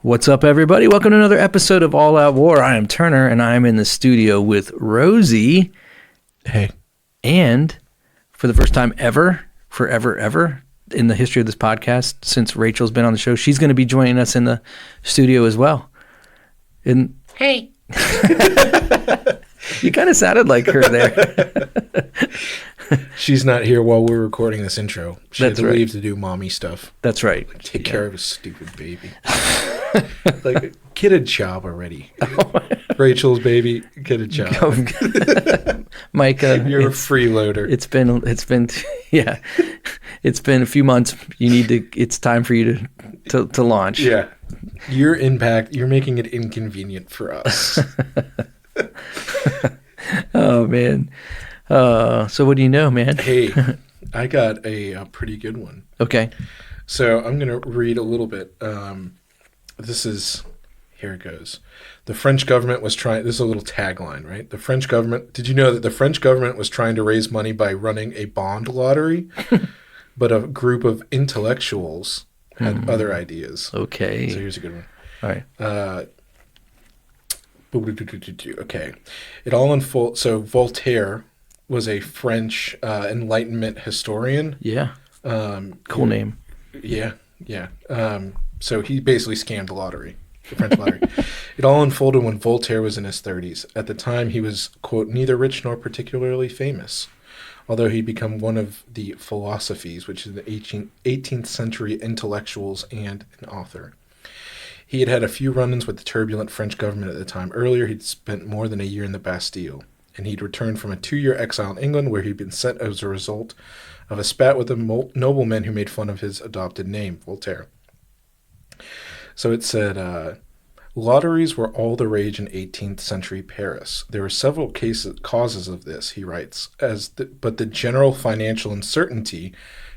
What's up, everybody? Welcome to another episode of All Out War. I am Turner, and I am in the studio with Rosie. Hey. And for the first time ever, forever, in the history of this podcast, since Rachel's been on the show, she's going to be joining us in the studio as well. Hey. You kind of sounded like her there. She's not here while we're recording this intro. She That's had to right. leave to do mommy stuff. That's right. Like, take care of a stupid baby. Like, get a job already. Rachel's baby, get a job. Micah, You're a freeloader. It's been a few months. It's time for you to launch. Yeah. Your impact, you're making it inconvenient for us. Oh, man. So what do you know, man? Hey, I got a pretty good one. Okay. So I'm going to read a little bit. Here it goes. The French government was trying, this is a little tagline, right? Did you know that the French government was trying to raise money by running a bond lottery? But a group of intellectuals had other ideas. Okay. So here's a good one. All right. Okay. It all unfolds. So Voltaire was a French Enlightenment historian. Yeah. Cool name. Yeah. So he basically scammed the lottery, the French lottery. It all unfolded when Voltaire was in his 30s. At the time, he was, quote, neither rich nor particularly famous, although he'd become one of the philosophes, which is the 18th century intellectuals and an author. He had had a few run-ins with the turbulent French government at the time. Earlier, he'd spent more than a year in the Bastille, and he'd returned from a 2-year exile in England where he'd been sent as a result of a spat with a nobleman who made fun of his adopted name, Voltaire. So it said, lotteries were all the rage in 18th century Paris. There were several causes of this, he writes, but the general financial uncertainty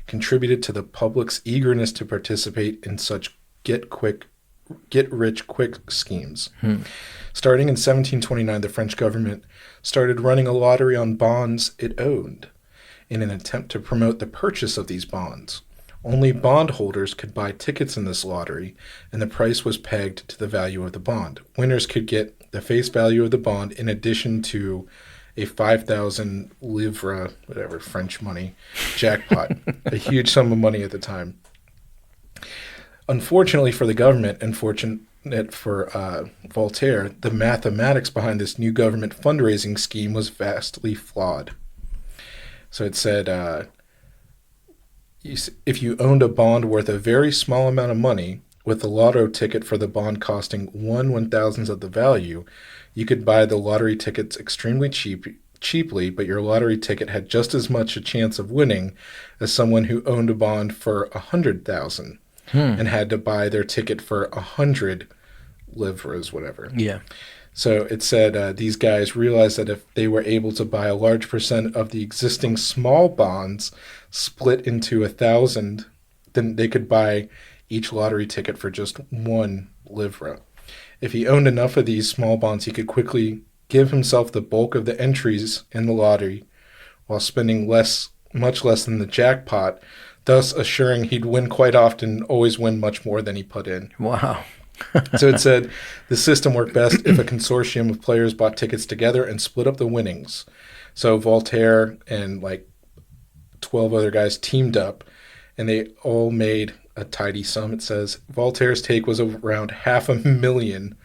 contributed to the public's eagerness to participate in such get-rich-quick schemes. Starting in 1729, the French government started running a lottery on bonds it owned in an attempt to promote the purchase of these bonds. Only bondholders could buy tickets in this lottery, and the price was pegged to the value of the bond. Winners could get the face value of the bond in addition to a 5,000 livres, whatever, French money, jackpot, a huge sum of money at the time. Unfortunately for the government and fortunate for Voltaire, the mathematics behind this new government fundraising scheme was vastly flawed. So it said, if you owned a bond worth a very small amount of money, with the lotto ticket for the bond costing 1/1000th of the value, you could buy the lottery tickets extremely cheaply, but your lottery ticket had just as much a chance of winning as someone who owned a bond for 100,000 and had to buy their ticket for 100 livres, whatever. Yeah. So it said these guys realized that if they were able to buy a large percent of the existing small bonds split into 1,000, then they could buy each lottery ticket for just 1 livre. If he owned enough of these small bonds, he could quickly give himself the bulk of the entries in the lottery while spending much less than the jackpot, thus assuring he'd win quite often, always win much more than he put in. Wow. So it said the system worked best if a consortium of players bought tickets together and split up the winnings. So Voltaire and like 12 other guys teamed up, and they all made a tidy sum. It says Voltaire's take was around $500,000,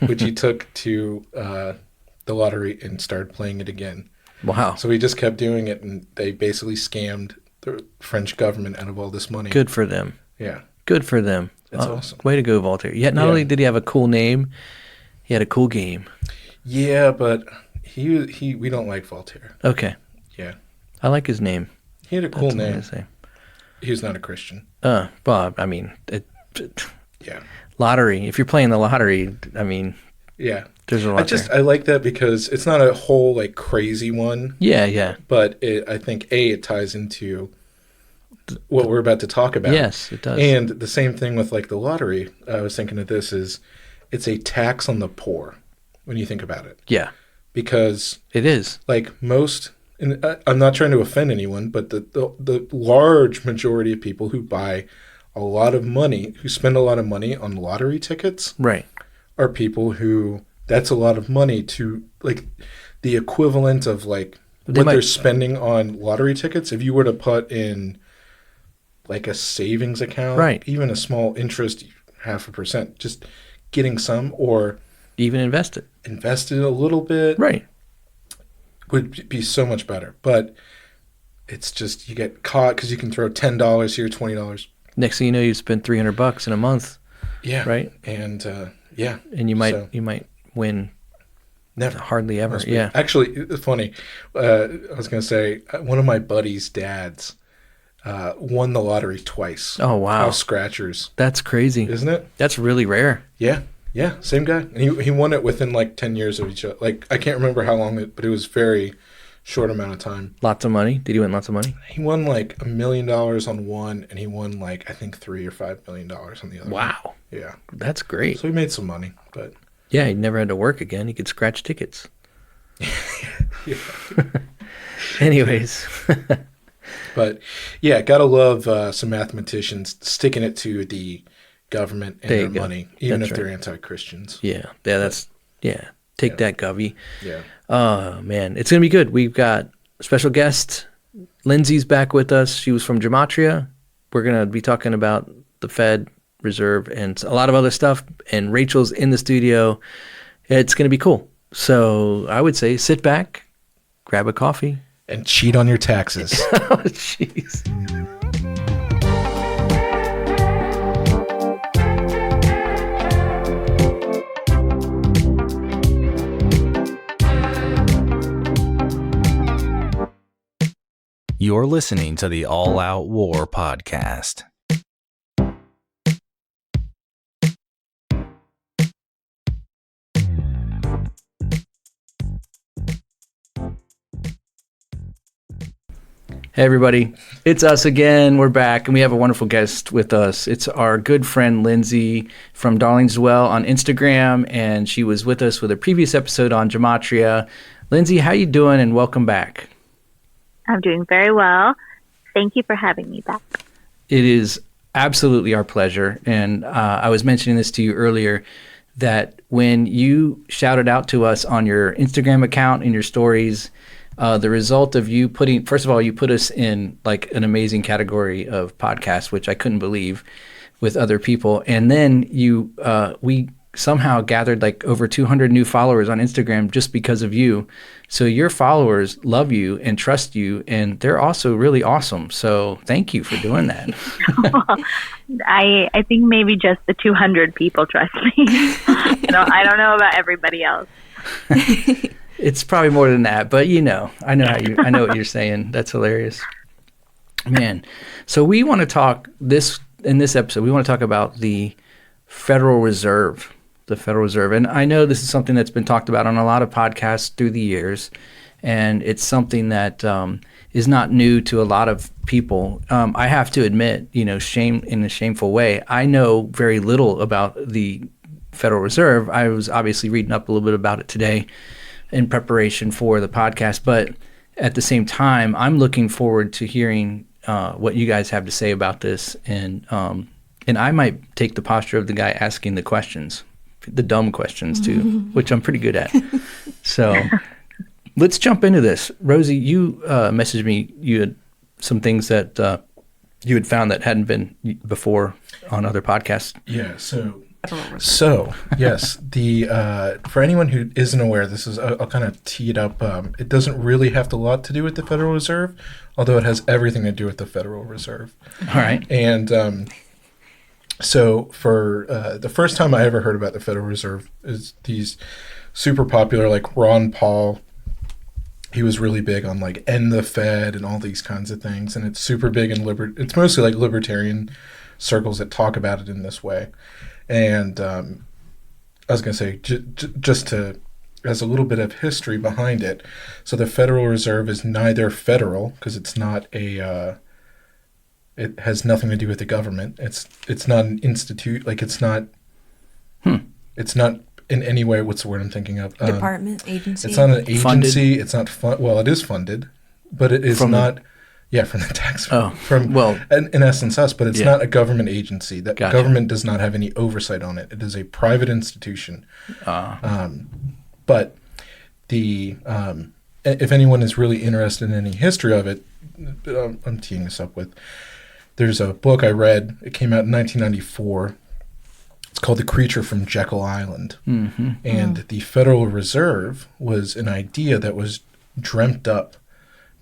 which he took to the lottery and started playing it again. Wow. So he just kept doing it, and they basically scammed the French government out of all this money. Good for them. Yeah. Good for them. That's awesome. Way to go, Voltaire. Yet not only did he have a cool name, he had a cool game. Yeah, but we don't like Voltaire. Okay. Yeah. I like his name. He had a cool name. What I say. He was not a Christian. Bob, I mean, yeah. Lottery. If you're playing the lottery, I mean, yeah. There's a lot there. I like that because it's not a whole like crazy one. Yeah. But I think it ties into what we're about to talk about. Yes, it does. And the same thing with like the lottery. I was thinking of this is it's a tax on the poor when you think about it. Yeah. Because it is. Like most, and I'm not trying to offend anyone, but the large majority of people who buy a lot of money, who spend a lot of money on lottery tickets, right, are people who, that's a lot of money to, like, the equivalent of, like, they're spending on lottery tickets. If you were to put in, like, a savings account, right, even a small interest, 0.5%, just getting some, or even invest it a little bit, right, would be so much better. But it's just, you get caught because you can throw $10 here, $20. Next thing you know, you spend $300 in a month. Yeah. Right. And and you might win. Never. Hardly ever. Yeah. Actually, it's funny. I was going to say, one of my buddy's dads won the lottery twice. Oh, wow. House scratchers. That's crazy. Isn't it? That's really rare. Yeah. Yeah. Same guy. And he won it within like 10 years of each other. Like, I can't remember how long, but it was very short amount of time. Lots of money? Did he win lots of money? He won like $1 million on one, and he won like, I think, $3 or $5 million on the other. Wow. One. Yeah. That's great. So he made some money, but... Yeah, he never had to work again. He could scratch tickets. Anyways. But, yeah, gotta love some mathematicians sticking it to the government and their money, even if they're anti-Christians. Yeah. Take that, Govy. Yeah. Oh, man. It's going to be good. We've got a special guest. Lindsay's back with us. She was from Gematria. We're going to be talking about the Fed Reserve and a lot of other stuff, and Rachel's in the studio. It's going to be cool. So I would say sit back, grab a coffee, and cheat on your taxes. Oh, jeez. You're listening to the All Out War podcast. Hey everybody, it's us again. We're back, and we have a wonderful guest with us. It's our good friend Lindsay from Darlings Well on Instagram, and she was with us with a previous episode on Gematria. Lindsay, how you doing, and welcome back. I'm doing very well. Thank you for having me back. It is absolutely our pleasure, and I was mentioning this to you earlier, that when you shouted out to us on your Instagram account in your stories, the result of you putting, first of all, you put us in like an amazing category of podcasts, which I couldn't believe, with other people. And then we somehow gathered like over 200 new followers on Instagram just because of you. So your followers love you and trust you, and they're also really awesome. So thank you for doing that. I think maybe just the 200 people trust me. I don't know about everybody else. It's probably more than that, but I know what you're saying. That's hilarious, man. So we want to talk in this episode. We want to talk about the Federal Reserve, and I know this is something that's been talked about on a lot of podcasts through the years, and it's something that is not new to a lot of people. I have to admit, in a shameful way, I know very little about the Federal Reserve. I was obviously reading up a little bit about it today in preparation for the podcast, but at the same time, I'm looking forward to hearing what you guys have to say about this, and I might take the posture of the guy asking the questions, the dumb questions too, which I'm pretty good at. So let's jump into this. Rosie, you messaged me. You had some things that you had found that hadn't been before on other podcasts. Yeah. So yes, for anyone who isn't aware, I'll kind of tee it up. It doesn't really have a lot to do with the Federal Reserve, although it has everything to do with the Federal Reserve. All right. And so for the first time I ever heard about the Federal Reserve is these super popular, like Ron Paul. He was really big on like end the Fed and all these kinds of things, and it's super big in it's mostly like libertarian circles that talk about it in this way. And I was going to say, just as a little bit of history behind it, so the Federal Reserve is neither federal, because it's not it has nothing to do with the government. It's not an institute, like it's not in any way, what's the word I'm thinking of? Department, agency? It's not an agency. Funded? It's not well, it is funded, but it is not Yeah, from the tax. Oh, from well, in essence us, but it's yeah. not a government agency. That Gotcha. government does not have any oversight on it. It is a private institution. But the if anyone is really interested in any history of it, I'm teeing this up with. There's a book I read. It came out in 1994. It's called The Creature from Jekyll Island. Mm-hmm. And the Federal Reserve was an idea that was dreamt up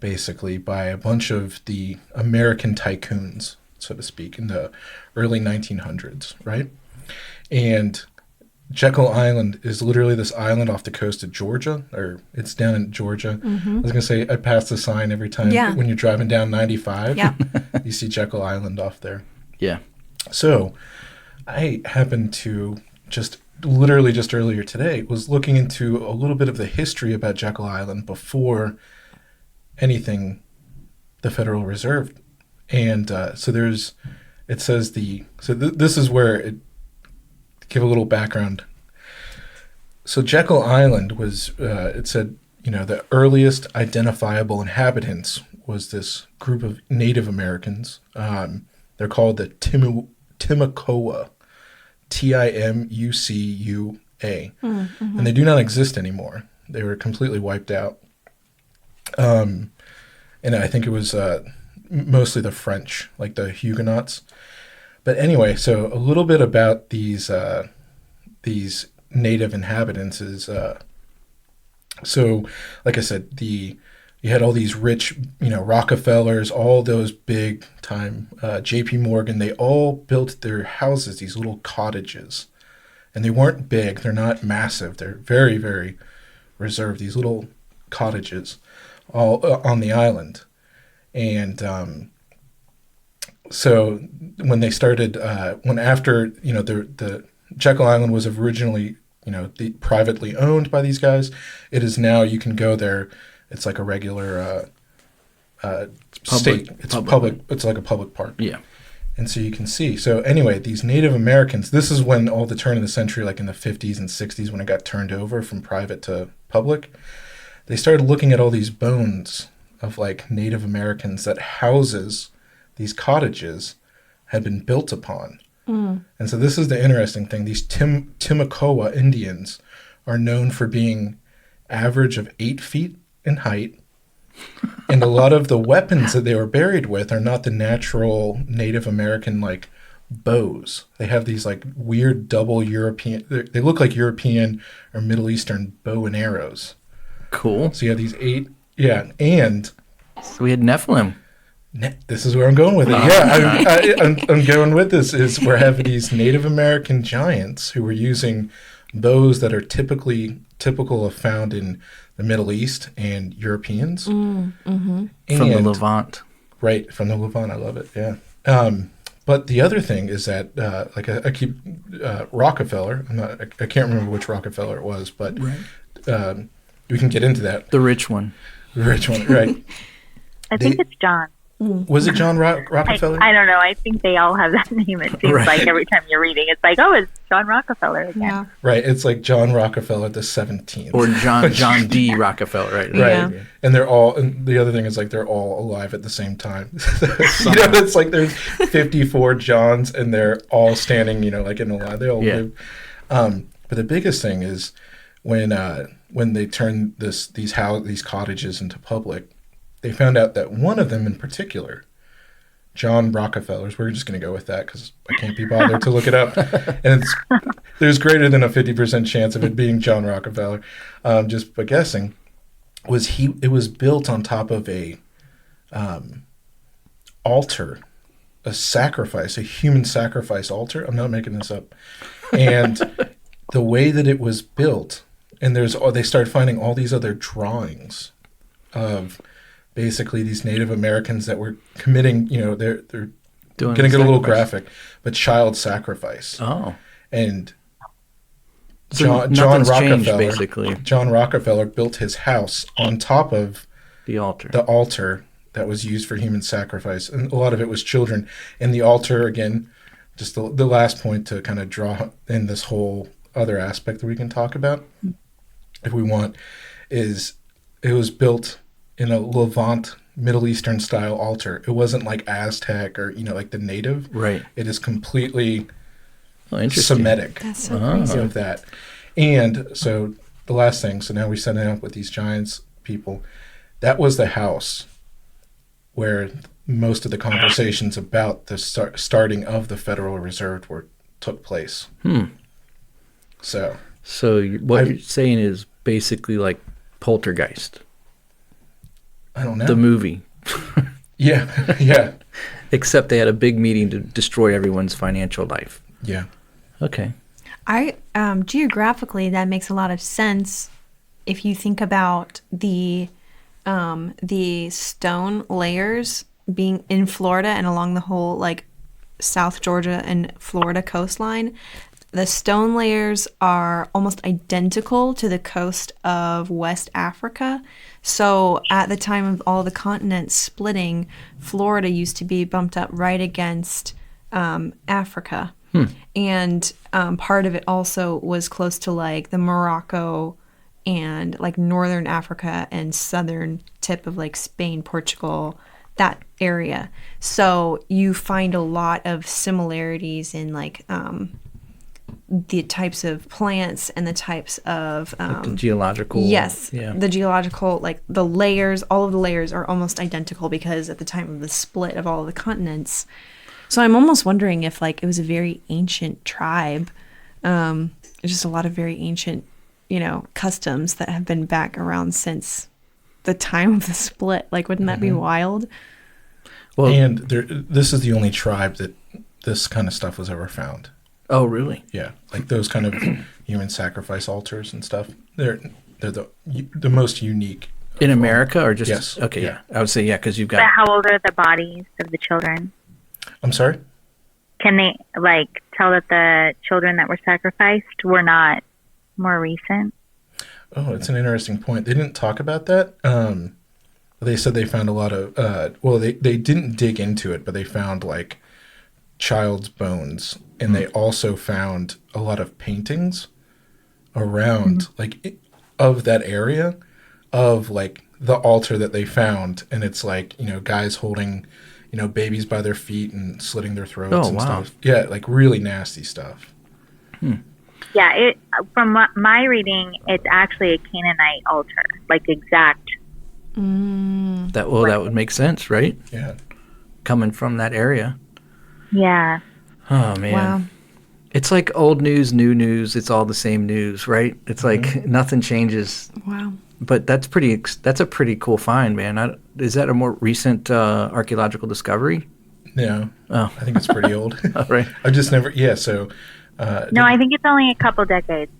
basically by a bunch of the American tycoons, so to speak, in the early 1900s, right? And Jekyll Island is literally this island off the coast of Georgia, or it's down in Georgia. I was going to say, I pass the sign every time when you're driving down 95. Yeah. You see Jekyll Island off there. Yeah. So I happened to just earlier today was looking into a little bit of the history about Jekyll Island before anything the Federal Reserve. And this is where it give a little background. So Jekyll Island was, it said, the earliest identifiable inhabitants was this group of Native Americans. They're called the Timucua, Timucua, and they do not exist anymore. They were completely wiped out. And I think it was mostly the French, like the Huguenots. But anyway, so a little bit about these native inhabitants is, so like I said, you had all these rich, Rockefellers, all those big time, J.P. Morgan, they all built their houses, these little cottages. And they weren't big, they're not massive, they're very, very reserved, these little cottages all on the island. And so when they started, the Jekyll Island was originally, privately owned by these guys. It is now, you can go there. It's like a regular state. It's public. It's like a public park. Yeah. And so you can see. So anyway, these Native Americans, this is when all the turn of the century, like in the 50s and 60s, when it got turned over from private to public, they started looking at all these bones of like Native Americans that houses these cottages had been built upon. And so this is the interesting thing. These Timucua Indians are known for being average of 8 feet in height. And a lot of the weapons that they were buried with are not the natural Native American like bows. They have these like weird double European, they look like European or Middle Eastern bow and arrows. Cool. So you have these 8, and so we had Nephilim. This is where I'm going with it. I'm going with this is we're having these Native American giants who were using bows that are typical of found in the Middle East and Europeans. From the Levant. Right, from the Levant. I love it, yeah. But the other thing is that, I keep Rockefeller, I can't remember which Rockefeller it was, but we can get into that. The rich one. The rich one, right. I think it's John. Was it John Rockefeller? I don't know. I think they all have that name. It seems like every time you're reading, it's like, oh, it's John Rockefeller again. Yeah. Right. It's like John Rockefeller the 17th. Or John D. Rockefeller, right? Right. Yeah. And they're all, and the other thing is like they're all alive at the same time. It's like there's 54 Johns and they're all standing, like in a line. They all live. But the biggest thing is when they turned these cottages into public, they found out that one of them in particular, John Rockefeller's, we're just going to go with that because I can't be bothered to look it up. And there's greater than a 50% chance of it being John Rockefeller, just by guessing, it was built on top of a altar, a human sacrifice altar. I'm not making this up. And the way that it was built, and they started finding all these other drawings of basically these Native Americans that were committing, they're going to get a little graphic, but child sacrifice. Oh. And So John changed, Rockefeller basically. John Rockefeller built his house on top of The altar. the altar that was used for human sacrifice, and a lot of it was children. And the altar, again, just the last point to kind of draw in this whole other aspect that we can talk about, if we want, is it was built in a Levant Middle Eastern style altar. It wasn't like Aztec or like the native. Right. It is completely interesting. Semitic. That's so crazy. Of that. And so the last thing, so now we set it up with these giants people. That was the house where most of the conversations about the starting of the Federal Reserve took place. So what you're saying is basically like Poltergeist. I don't know. The movie. Yeah. Except they had a big meeting to destroy everyone's financial life. Yeah. Okay. Geographically, that makes a lot of sense if you think about the stone layers being in Florida and along the whole like South Georgia and Florida coastline. The stone layers are almost identical to the coast of West Africa. So at the time of all the continents splitting, Florida used to be bumped up right against Africa. And part of it also was close to like the Morocco and like northern Africa and southern tip of like Spain, Portugal, that area. So you find a lot of similarities in like the types of plants and the types of like the geological. Yes. Yeah. The geological, like the layers, all of the layers are almost identical because at the time of the split of all of the continents. So I'm almost wondering if like it was a very ancient tribe. There's just a lot of very ancient, customs that have been back around since the time of the split. Like, wouldn't that be wild? Well, and this is the only tribe that this kind of stuff was ever found. Oh, really? Yeah, like those kind of human sacrifice altars and stuff. They're the most unique in America, or just yes. Okay, yeah. I would say because you've got. But how old are the bodies of the children? I'm sorry? Can they tell that the children that were sacrificed were not more recent? Oh, it's an interesting point. They didn't talk about that. They said they found a lot of they didn't dig into it, but they found like child's bones, and they also found a lot of paintings around of that area of like the altar that they found, and it's like guys holding babies by their feet and slitting their throats and stuff. Yeah, like really nasty stuff. Yeah, from my reading, it's actually a Canaanite altar, like exact. That would make sense, right? Yeah, coming from that area. Yeah. Oh man. Wow. It's like old news, new news. It's all the same news, right? It's like nothing changes. Wow. But that's a pretty cool find, man. Is that a more recent archaeological discovery? No. Oh. I think it's pretty old. Right. I've just never. Yeah. So. No, I think it's only a couple decades.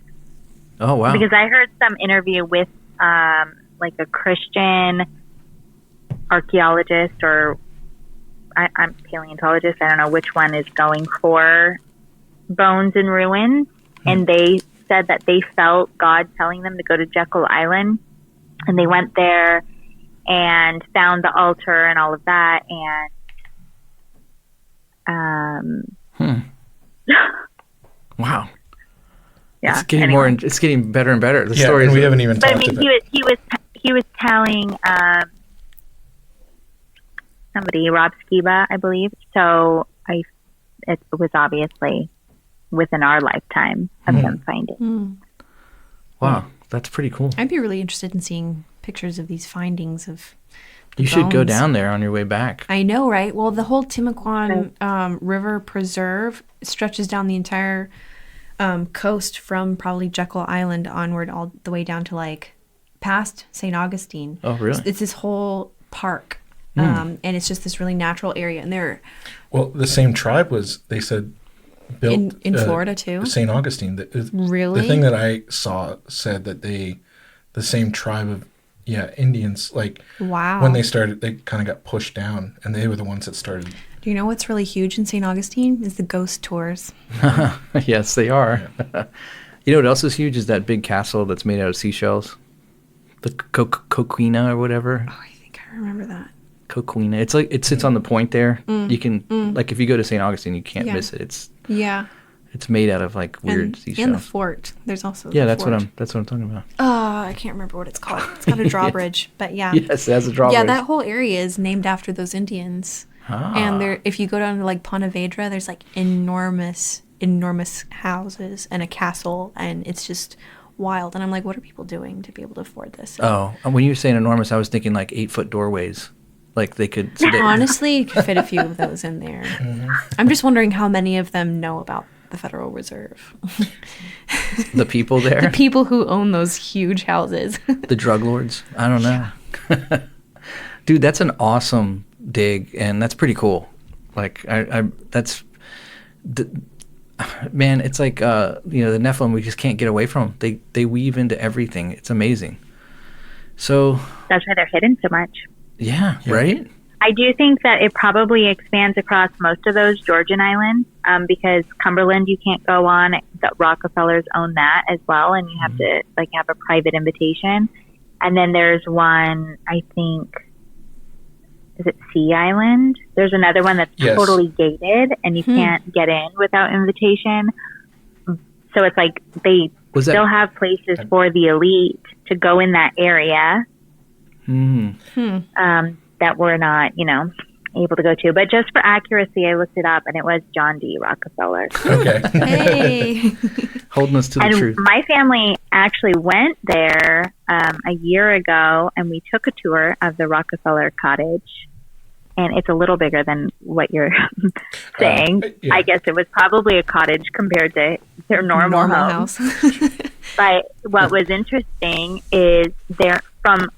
Oh wow. Because I heard some interview with like a Christian archaeologist or I'm paleontologist. I don't know which one is going for bones and ruins, and they said that they felt God telling them to go to Jekyll Island, and they went there and found the altar and all of that, and wow. Yeah, it's getting it's getting better and better. The story. We haven't even. But talked about he was telling somebody, Rob Skiba, I believe. So it was obviously within our lifetime of him finding. Wow, that's pretty cool. I'd be really interested in seeing pictures of these findings of. You should go down there on your way back. I know, right? Well, the whole Timucuan River Preserve stretches down the entire coast from probably Jekyll Island onward all the way down to like past St. Augustine. Oh, really? It's this whole park. And it's just this really natural area. And well, the same tribe they said, built in Florida too? St. Augustine. Really? The thing that I saw said that the same tribe of Indians, like when they started, they kind of got pushed down, and they were the ones that started. Do you know what's really huge in St. Augustine? Is the ghost tours. Yes, they are. Yeah. You know what else is huge is that big castle that's made out of seashells, the Coquina or whatever. Oh, I think I remember that. Coquina. It's like it sits on the point there. You can like if you go to St. Augustine, you can't miss it. It's It's made out of like weird seashells. And the fort. There's also that's what I'm talking about. I can't remember what it's called. It's got a drawbridge, but yeah. Yes, it has a drawbridge. Yeah, that whole area is named after those Indians. And there, if you go down to like Ponte Vedra, there's like enormous houses and a castle, and it's just wild. And I'm like, what are people doing to be able to afford this? Oh, when you were saying enormous, I was thinking like 8-foot doorways. Like they could... Honestly, you could fit a few of those in there. Mm-hmm. I'm just wondering how many of them know about the Federal Reserve. The people there? The people who own those huge houses. The drug lords? I don't know. Yeah. Dude, that's an awesome dig, and that's pretty cool. Like, man, it's like, the Nephilim, we just can't get away from them. They weave into everything. It's amazing. So... That's why they're hidden so much. Yeah, right? I do think that it probably expands across most of those Georgian islands, because Cumberland you can't go on. The Rockefellers own that as well, and you have to like have a private invitation. And then there's one, I think, is it Sea Island? There's another one that's totally gated, and you can't get in without invitation. So it's like they still have places for the elite to go in that area. That we're not, able to go to. But just for accuracy, I looked it up, and it was John D. Rockefeller. Okay. Hey. Holding us to the truth. My family actually went there a year ago, and we took a tour of the Rockefeller cottage. And it's a little bigger than what you're saying. I guess it was probably a cottage compared to their normal home. house. But what was interesting is they're from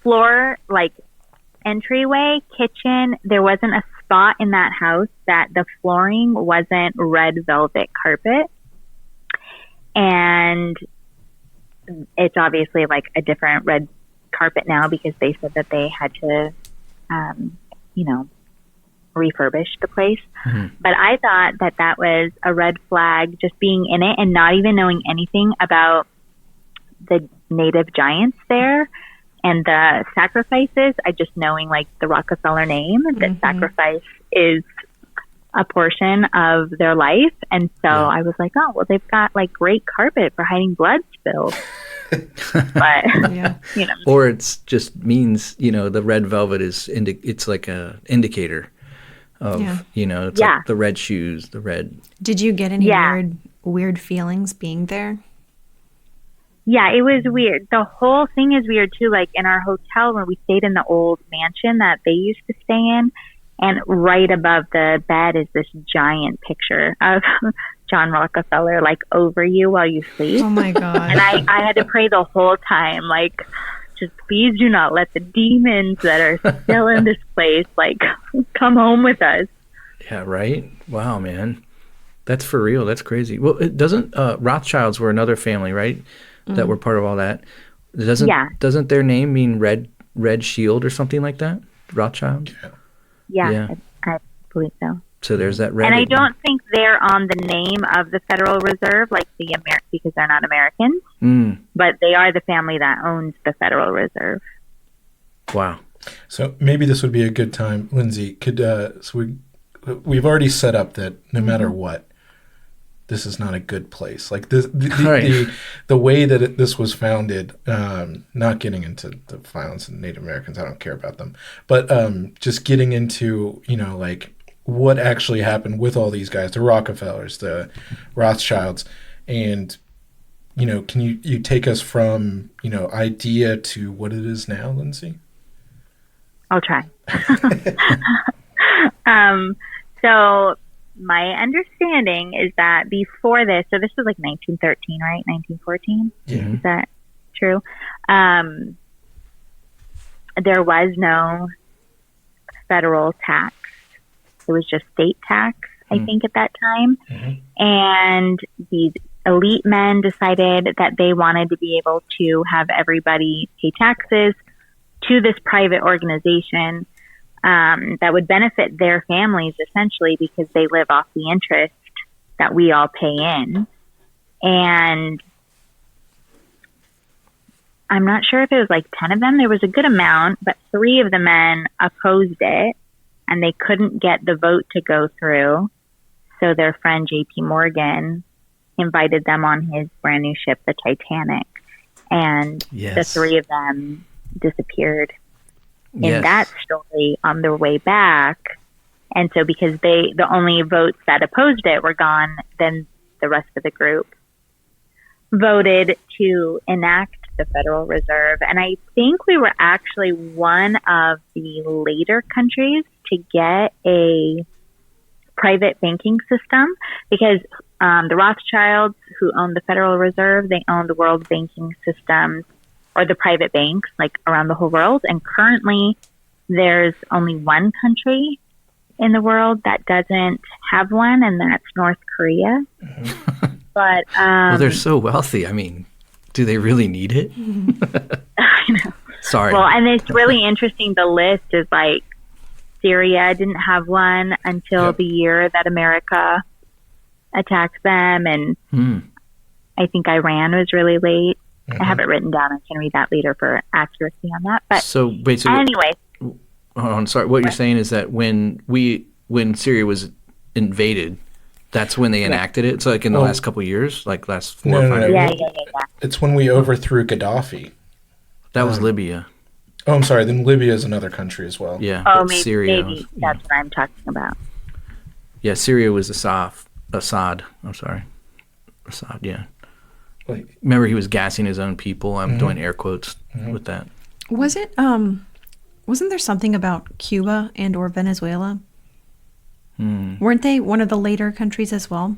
floor, like entryway, kitchen, there wasn't a spot in that house that the flooring wasn't red velvet carpet. And it's obviously like a different red carpet now because they said that they had to, refurbish the place. But I thought that was a red flag just being in it and not even knowing anything about the native giants there. And the sacrifices, I just knowing like the Rockefeller name, that sacrifice is a portion of their life. And so I was like, oh, well, they've got like great carpet for hiding blood spills. But, Or it's just means, the red velvet is, it's like a indicator of, it's like the red shoes, the red. Did you get any weird feelings being there? Yeah, it was weird. The whole thing is weird too. Like in our hotel when we stayed in the old mansion that they used to stay in, and right above the bed is this giant picture of John Rockefeller, like over you while you sleep. Oh my God. And I had to pray the whole time, like, just please do not let the demons that are still in this place, like, come home with us. Yeah, right? Wow, man. That's for real. That's crazy. Well, it doesn't, Rothschilds were another family, right? That were part of all that. Doesn't their name mean red shield or something like that? Rothschild? Yeah. I believe so. So there's that red. And I don't think they're on the name of the Federal Reserve, like because they're not Americans. But they are the family that owns the Federal Reserve. Wow. So maybe this would be a good time, Lindsay. We've already set up that no matter what, this is not a good place. Like this, the way that this was founded, not getting into the violence in Native Americans, I don't care about them, but just getting into, like what actually happened with all these guys, the Rockefellers, the Rothschilds, and, can you take us from, idea to what it is now, Lindsay? I'll try. So my understanding is that before this, so this was like 1913, right? 1914? Yeah. Is that true? There was no federal tax. It was just state tax, I think, at that time. And these elite men decided that they wanted to be able to have everybody pay taxes to this private organization that would benefit their families, essentially, because they live off the interest that we all pay in. And I'm not sure if it was like 10 of them. There was a good amount, but 3 of the men opposed it, and they couldn't get the vote to go through. so their friend J.P. Morgan invited them on his brand new ship, the Titanic, and the three of them disappeared in that story on their way back. And so because the only votes that opposed it were gone, then the rest of the group voted to enact the Federal Reserve. And I think we were actually one of the later countries to get a private banking system, because the Rothschilds, who owned the Federal Reserve, they owned the world banking systems, or the private banks, like around the whole world. And currently there's only one country in the world that doesn't have one, and that's North Korea. But well, they're so wealthy. I mean, do they really need it? I know. Sorry. Well, and it's really interesting. The list is like Syria didn't have one until the year that America attacked them, and I think Iran was really late. I have it written down. I can read that later for accuracy on that. But so basically, anyway. I'm sorry. What you're saying is that when Syria was invaded, that's when they enacted it. So like in the last couple of years, like last 4 or 5 years. Yeah. It's when we overthrew Gaddafi. That was Libya. Oh, I'm sorry. Then Libya is another country as well. Yeah. Oh, maybe, Syria that's what I'm talking about. Yeah, Syria was Assad. I'm sorry. Assad, yeah. Remember, he was gassing his own people. I'm doing air quotes with that. Was it, wasn't there something about Cuba and or Venezuela? Weren't they one of the later countries as well?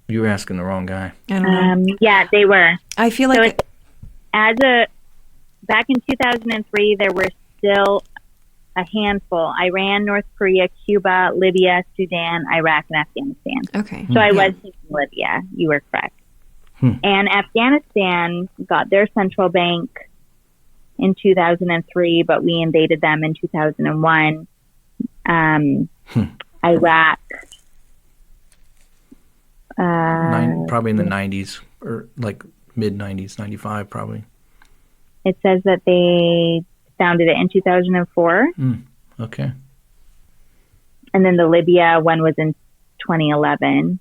You were asking the wrong guy. I don't know. Yeah, they were. I feel like... back in 2003, there were still a handful: Iran, North Korea, Cuba, Libya, Sudan, Iraq, and Afghanistan. Okay. So I was thinking Libya. You were correct. And Afghanistan got their central bank in 2003, but we invaded them in 2001. Iraq. Probably in the 90s, or like mid-90s, 95 probably. It says that they founded it in 2004. Okay. And then the Libya one was in 2011.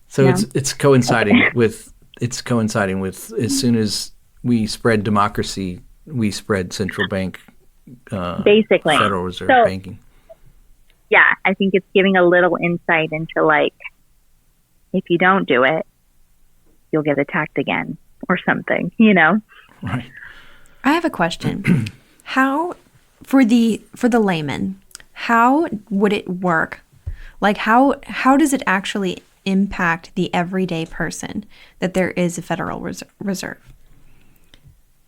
So it's coinciding with as soon as we spread democracy, we spread central bank, basically Federal Reserve banking. Yeah, I think it's giving a little insight into, like, if you don't do it, you'll get attacked again or something, you know? Right. I have a question. How, for the layman, how would it work? Like, how does it actually impact the everyday person that there is a Federal Reserve?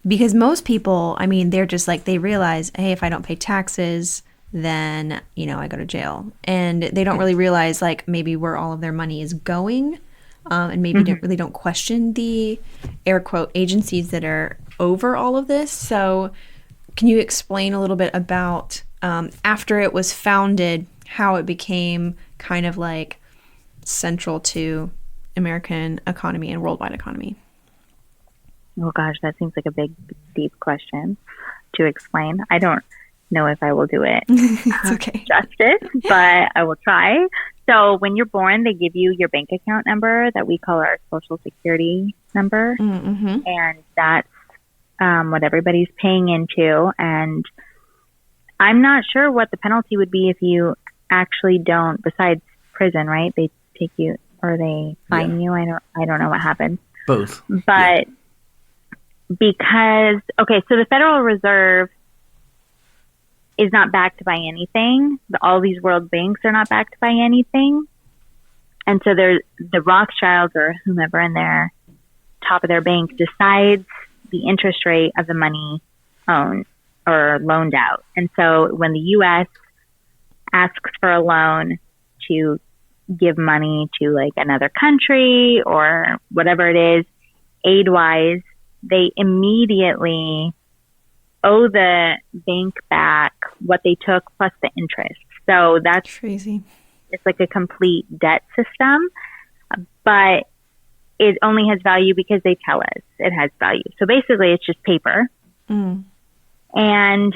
Because most people, I mean, they're just like, they realize, hey, if I don't pay taxes, then, you know, I go to jail. And they don't really realize, like, maybe where all of their money is going. And maybe don't question the air quote agencies that are over all of this. So can you explain a little bit about after it was founded, how it became kind of like central to American economy and worldwide economy? Oh gosh, that seems like a big, deep question to explain. I don't know if I will do it It's okay. justice, but I will try. So when you're born, they give you your bank account number that we call our Social Security number. And that's what everybody's paying into. And I'm not sure what the penalty would be if you actually don't, besides prison, right? They take you or they fine you. I don't know what happens. Both. But because, okay, so the Federal Reserve is not backed by anything. All these world banks are not backed by anything. And so the Rothschilds or whomever in their top of their bank decides the interest rate of the money owned or loaned out. And so when the U.S. asks for a loan to give money to like another country or whatever it is, aid-wise, they immediately owe the bank back what they took plus the interest. So that's crazy. It's like a complete debt system, but it only has value because they tell us it has value. So basically it's just paper. And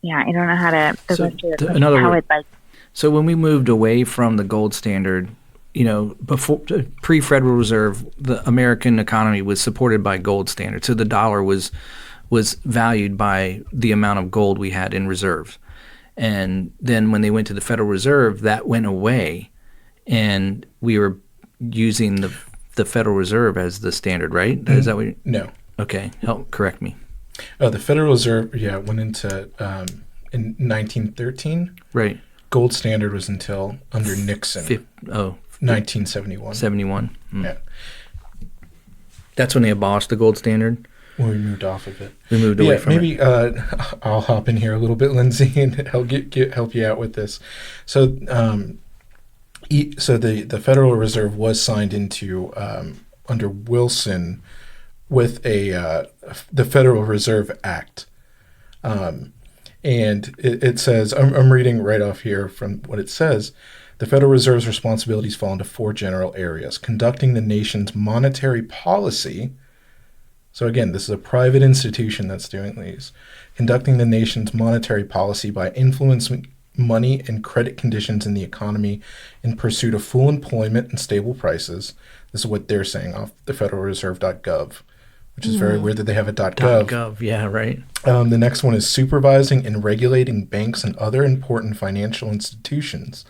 yeah, I don't know how to So, go through in other words, like. so when we moved away from the gold standard, before pre-Federal Reserve, the American economy was supported by gold standard. So the dollar was valued by the amount of gold we had in reserves. And then when they went to the Federal Reserve, that went away, and we were using the Federal Reserve as the standard, right? Is that what you... No. Okay, help correct me. Oh, the Federal Reserve, went into in 1913. Right. Gold standard was until under Nixon. 1971. 71. Yeah. That's when they abolished the gold standard. When we moved off of it. We moved away from it. Maybe I'll hop in here a little bit, Lindsay, and help you out with this. So, the Federal Reserve was signed into under Wilson with the Federal Reserve Act, and it says, I'm reading right off here from what it says. The Federal Reserve's responsibilities fall into 4 general areas: conducting the nation's monetary policy. So again, this is a private institution that's doing these. Conducting the nation's monetary policy by influencing money and credit conditions in the economy in pursuit of full employment and stable prices. This is what they're saying off the federalreserve.gov, which is very weird that they have a .gov. .gov, yeah, right. The next one is supervising and regulating banks and other important financial institutions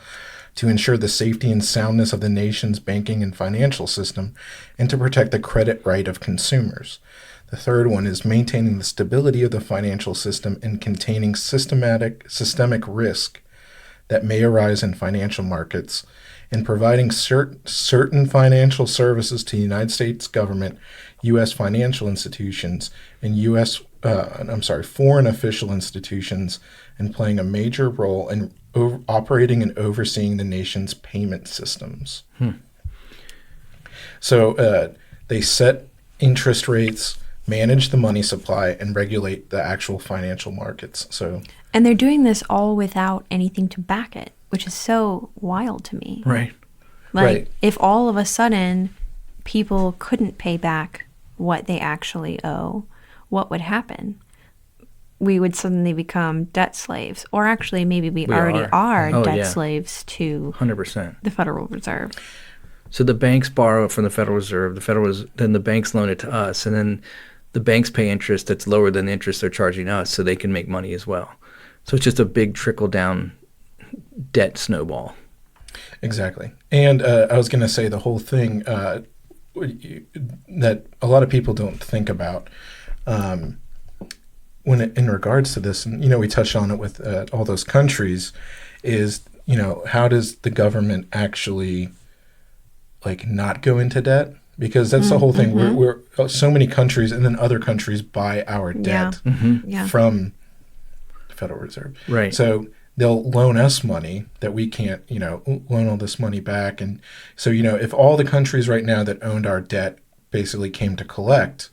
to ensure the safety and soundness of the nation's banking and financial system and to protect the credit right of consumers. The third one is maintaining the stability of the financial system and containing systemic risk that may arise in financial markets and providing certain financial services to the United States government, U.S. financial institutions, and foreign official institutions, and playing a major role in operating and overseeing the nation's payment systems. So they set interest rates, manage the money supply, and regulate the actual financial markets. And they're doing this all without anything to back it, which is so wild to me. Right. Like, if all of a sudden people couldn't pay back what they actually owe, what would happen? We would suddenly become debt slaves. Or actually, maybe we already are debt slaves to 100%. the Federal Reserve. So the banks borrow from the Federal Reserve. Then the banks loan it to us, and then the banks pay interest that's lower than the interest they're charging us, so they can make money as well. So it's just a big trickle-down debt snowball. Exactly. And I was going to say the whole thing that a lot of people don't think about in regards to this, and we touched on it with all those countries, is how does the government actually not go into debt? Because that's the whole thing. We're so many countries, and then other countries buy our debt from the Federal Reserve. Right. So they'll loan us money that we can't, loan all this money back. And so, if all the countries right now that owned our debt basically came to collect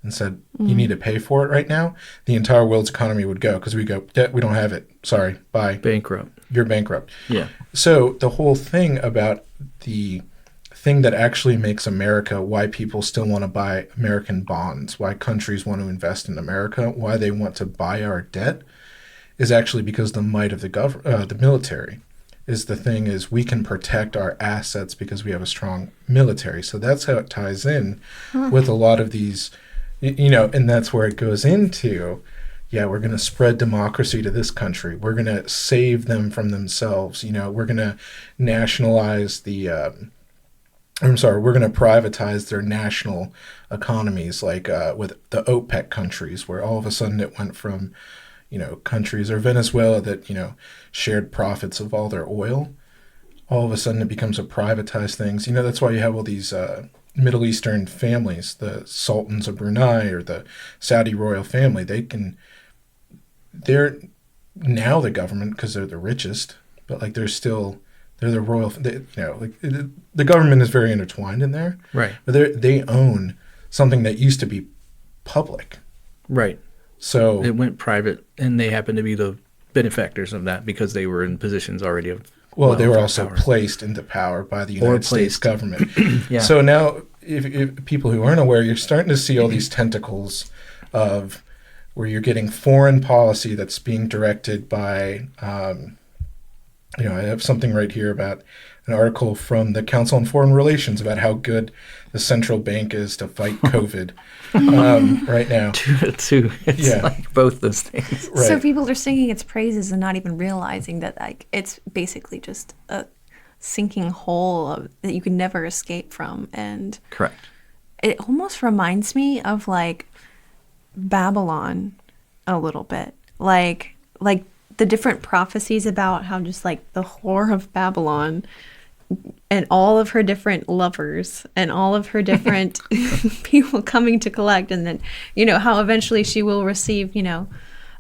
and said, you need to pay for it right now, the entire world's economy would go, because we go, debt, we don't have it. Sorry, bye. Bankrupt. You're bankrupt. Yeah. So the whole thing about the thing that actually makes America, why people still want to buy American bonds, why countries want to invest in America, why they want to buy our debt, is actually because the might of the military is the thing. Is we can protect our assets because we have a strong military. So that's how it ties in with a lot of these, and that's where it goes into, we're going to spread democracy to this country. We're going to save them from themselves. We're going to nationalize we're going to privatize their national economies, like with the OPEC countries, where all of a sudden it went from, countries, or Venezuela that, shared profits of all their oil. All of a sudden it becomes a privatized things. That's why you have all these Middle Eastern families, the Sultans of Brunei or the Saudi royal family. They're now the government because they're the richest, but they're the royal. The government is very intertwined in there. Right. But they own something that used to be public. Right. So it went private, and they happen to be the benefactors of that because they were in positions already of they were also placed into power by the United States government. Yeah. So now, if people who aren't aware, you're starting to see all these tentacles of where you're getting foreign policy that's being directed by, I have something right here about an article from the Council on Foreign Relations about how good the central bank is to fight COVID right now. It's like both those things. Right. So people are singing its praises and not even realizing that like it's basically just a sinking hole that you could never escape from. And Correct. it almost reminds me of like Babylon a little bit. Like the different prophecies about how just like the whore of Babylon and all of her different lovers and all of her different people coming to collect, and then how eventually she will receive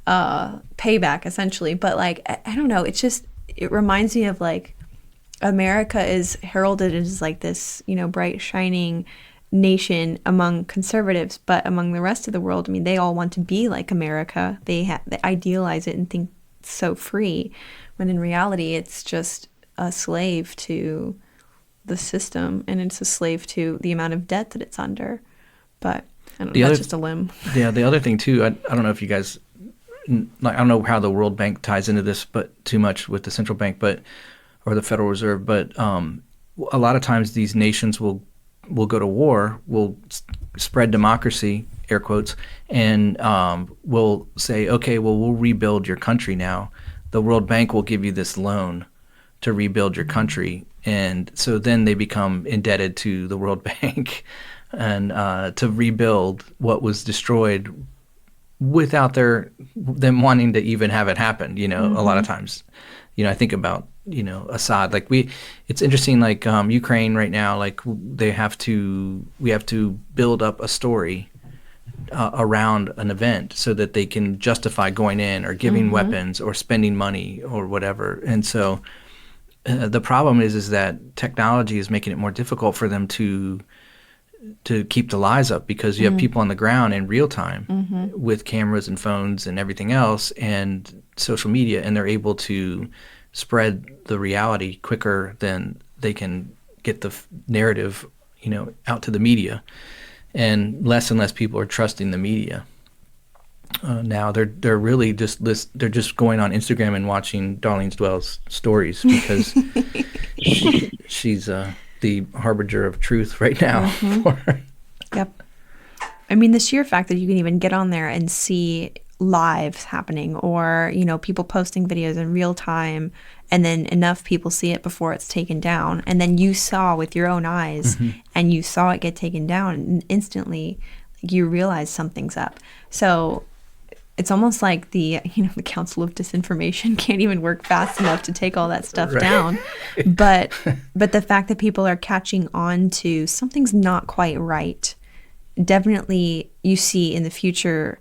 payback essentially. But like I don't know, it reminds me of like America is heralded as like this bright shining nation among conservatives, but among the rest of the world, I mean, they all want to be like America. They idealize it and think it's so free, when in reality it's just a slave to the system, and it's a slave to the amount of debt that it's under. But I don't know, that's just a limb. Yeah, the other thing too, I don't know if you guys, like, I don't know how the World Bank ties into this, but too much with the central bank, or the Federal Reserve, but a lot of times these nations will go to war, will spread democracy, air quotes, and will say, okay, well, we'll rebuild your country now. The World Bank will give you this loan to rebuild your country. And so then they become indebted to the World Bank and to rebuild what was destroyed without them wanting to even have it happen. A lot of times, I think about, Assad, like it's interesting, like Ukraine right now, like we have to build up a story around an event so that they can justify going in or giving weapons or spending money or whatever. And so the problem is that technology is making it more difficult for them to keep the lies up, because you have people on the ground in real time with cameras and phones and everything else and social media, and they're able to spread the reality quicker than they can get the narrative, out to the media. And less people are trusting the media. Now they're really they're just going on Instagram and watching Darlene Dwell's stories, because she's the harbinger of truth right now. Yep. I mean, the sheer fact that you can even get on there and see lives happening, or people posting videos in real time, and then enough people see it before it's taken down, and then you saw with your own eyes and you saw it get taken down, and instantly you realize something's up. So it's almost like the Council of Disinformation can't even work fast enough to take all that stuff down. But the fact that people are catching on to something's not quite right, definitely you see in the future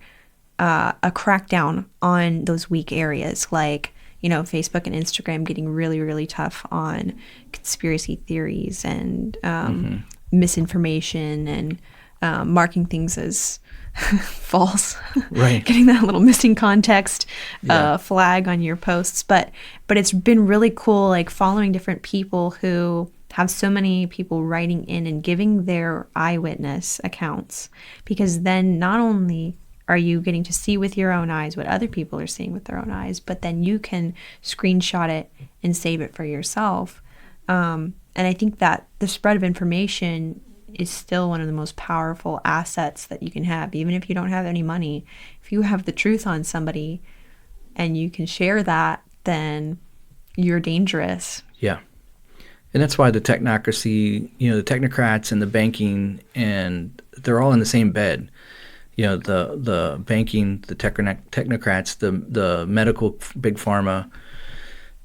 a crackdown on those weak areas, like Facebook and Instagram getting really, really tough on conspiracy theories and misinformation and marking things as false, right? Getting that little missing context flag on your posts. But it's been really cool, like following different people who have so many people writing in and giving their eyewitness accounts, because then not only are you getting to see with your own eyes what other people are seeing with their own eyes, but then you can screenshot it and save it for yourself. And I think that the spread of information is still one of the most powerful assets that you can have, even if you don't have any money. If you have the truth on somebody and you can share that, then you're dangerous. Yeah. And that's why the technocracy, the technocrats and the banking, and they're all in the same bed. The banking, the technocrats, the medical big pharma,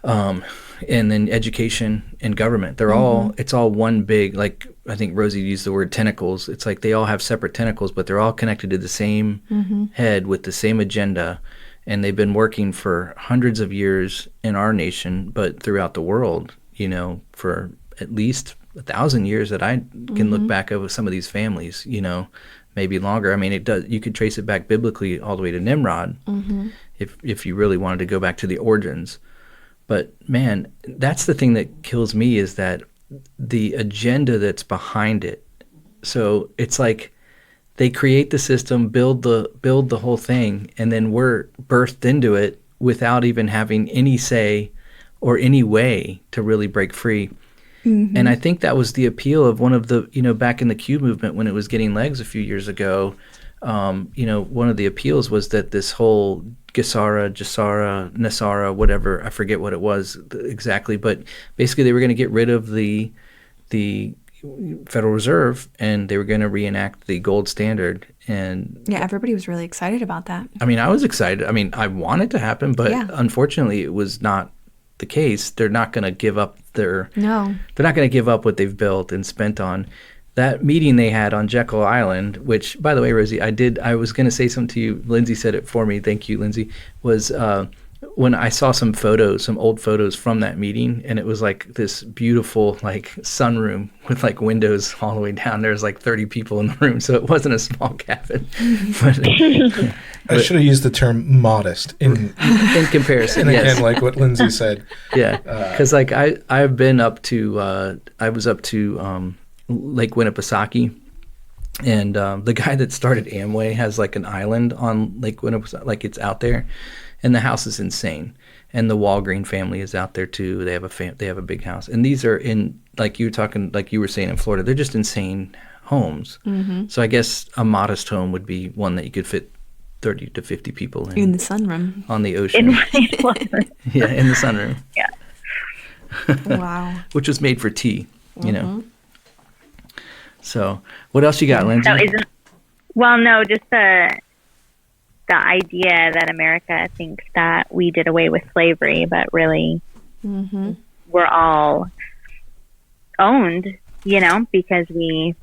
and then education and government. They're all, it's all one big, like I think Rosie used the word tentacles. It's like they all have separate tentacles, but they're all connected to the same head with the same agenda. And they've been working for hundreds of years in our nation, but throughout the world, for at least 1,000 years that I can look back over some of these families, maybe longer. I mean, you could trace it back biblically all the way to Nimrod, if you really wanted to go back to the origins. But man, that's the thing that kills me, is that the agenda that's behind it. So it's like They create the system, build the whole thing, and then we're birthed into it without even having any say or any way to really break free. And I think that was the appeal of one of the, back in the Q movement when it was getting legs a few years ago, one of the appeals was that this whole Gesara, Nasara, whatever, I forget what it was exactly, but basically they were going to get rid of the Federal Reserve and they were going to reenact the gold standard. And yeah, everybody was really excited about that. I mean, I was excited. I mean, I want it to happen, but Yeah. unfortunately it was not the case. They're not going to give up they're No. not going to give up what they've built and spent on. That meeting they had on Jekyll Island, which, by the way, Rosie, I was going to say something to you. Lindsay said it for me. Thank you, Lindsay. Was when I saw some old photos from that meeting, and it was like this beautiful like sunroom with like windows all the way down. There's like 30 people in the room, so it wasn't a small cabin. But, I should have used the term modest in comparison. and Yes. again, like what Lindsay said. Yeah, because like I've been up to I was up to Lake Winnipesaukee, and the guy that started Amway has like an island on Lake Winnipesaukee, like it's out there, and the house is insane. And the Walgreen family is out there too. They have a big house, and these are in like you were saying in Florida. They're just insane homes. Mm-hmm. So I guess a modest home would be one that you could fit 30 to 50 people In the sunroom. on the ocean. Yeah, in the sunroom. Yeah. Wow. Which was made for tea, So, what else you got, Lindsay? Just the idea that America thinks that we did away with slavery, but really we're all owned, because we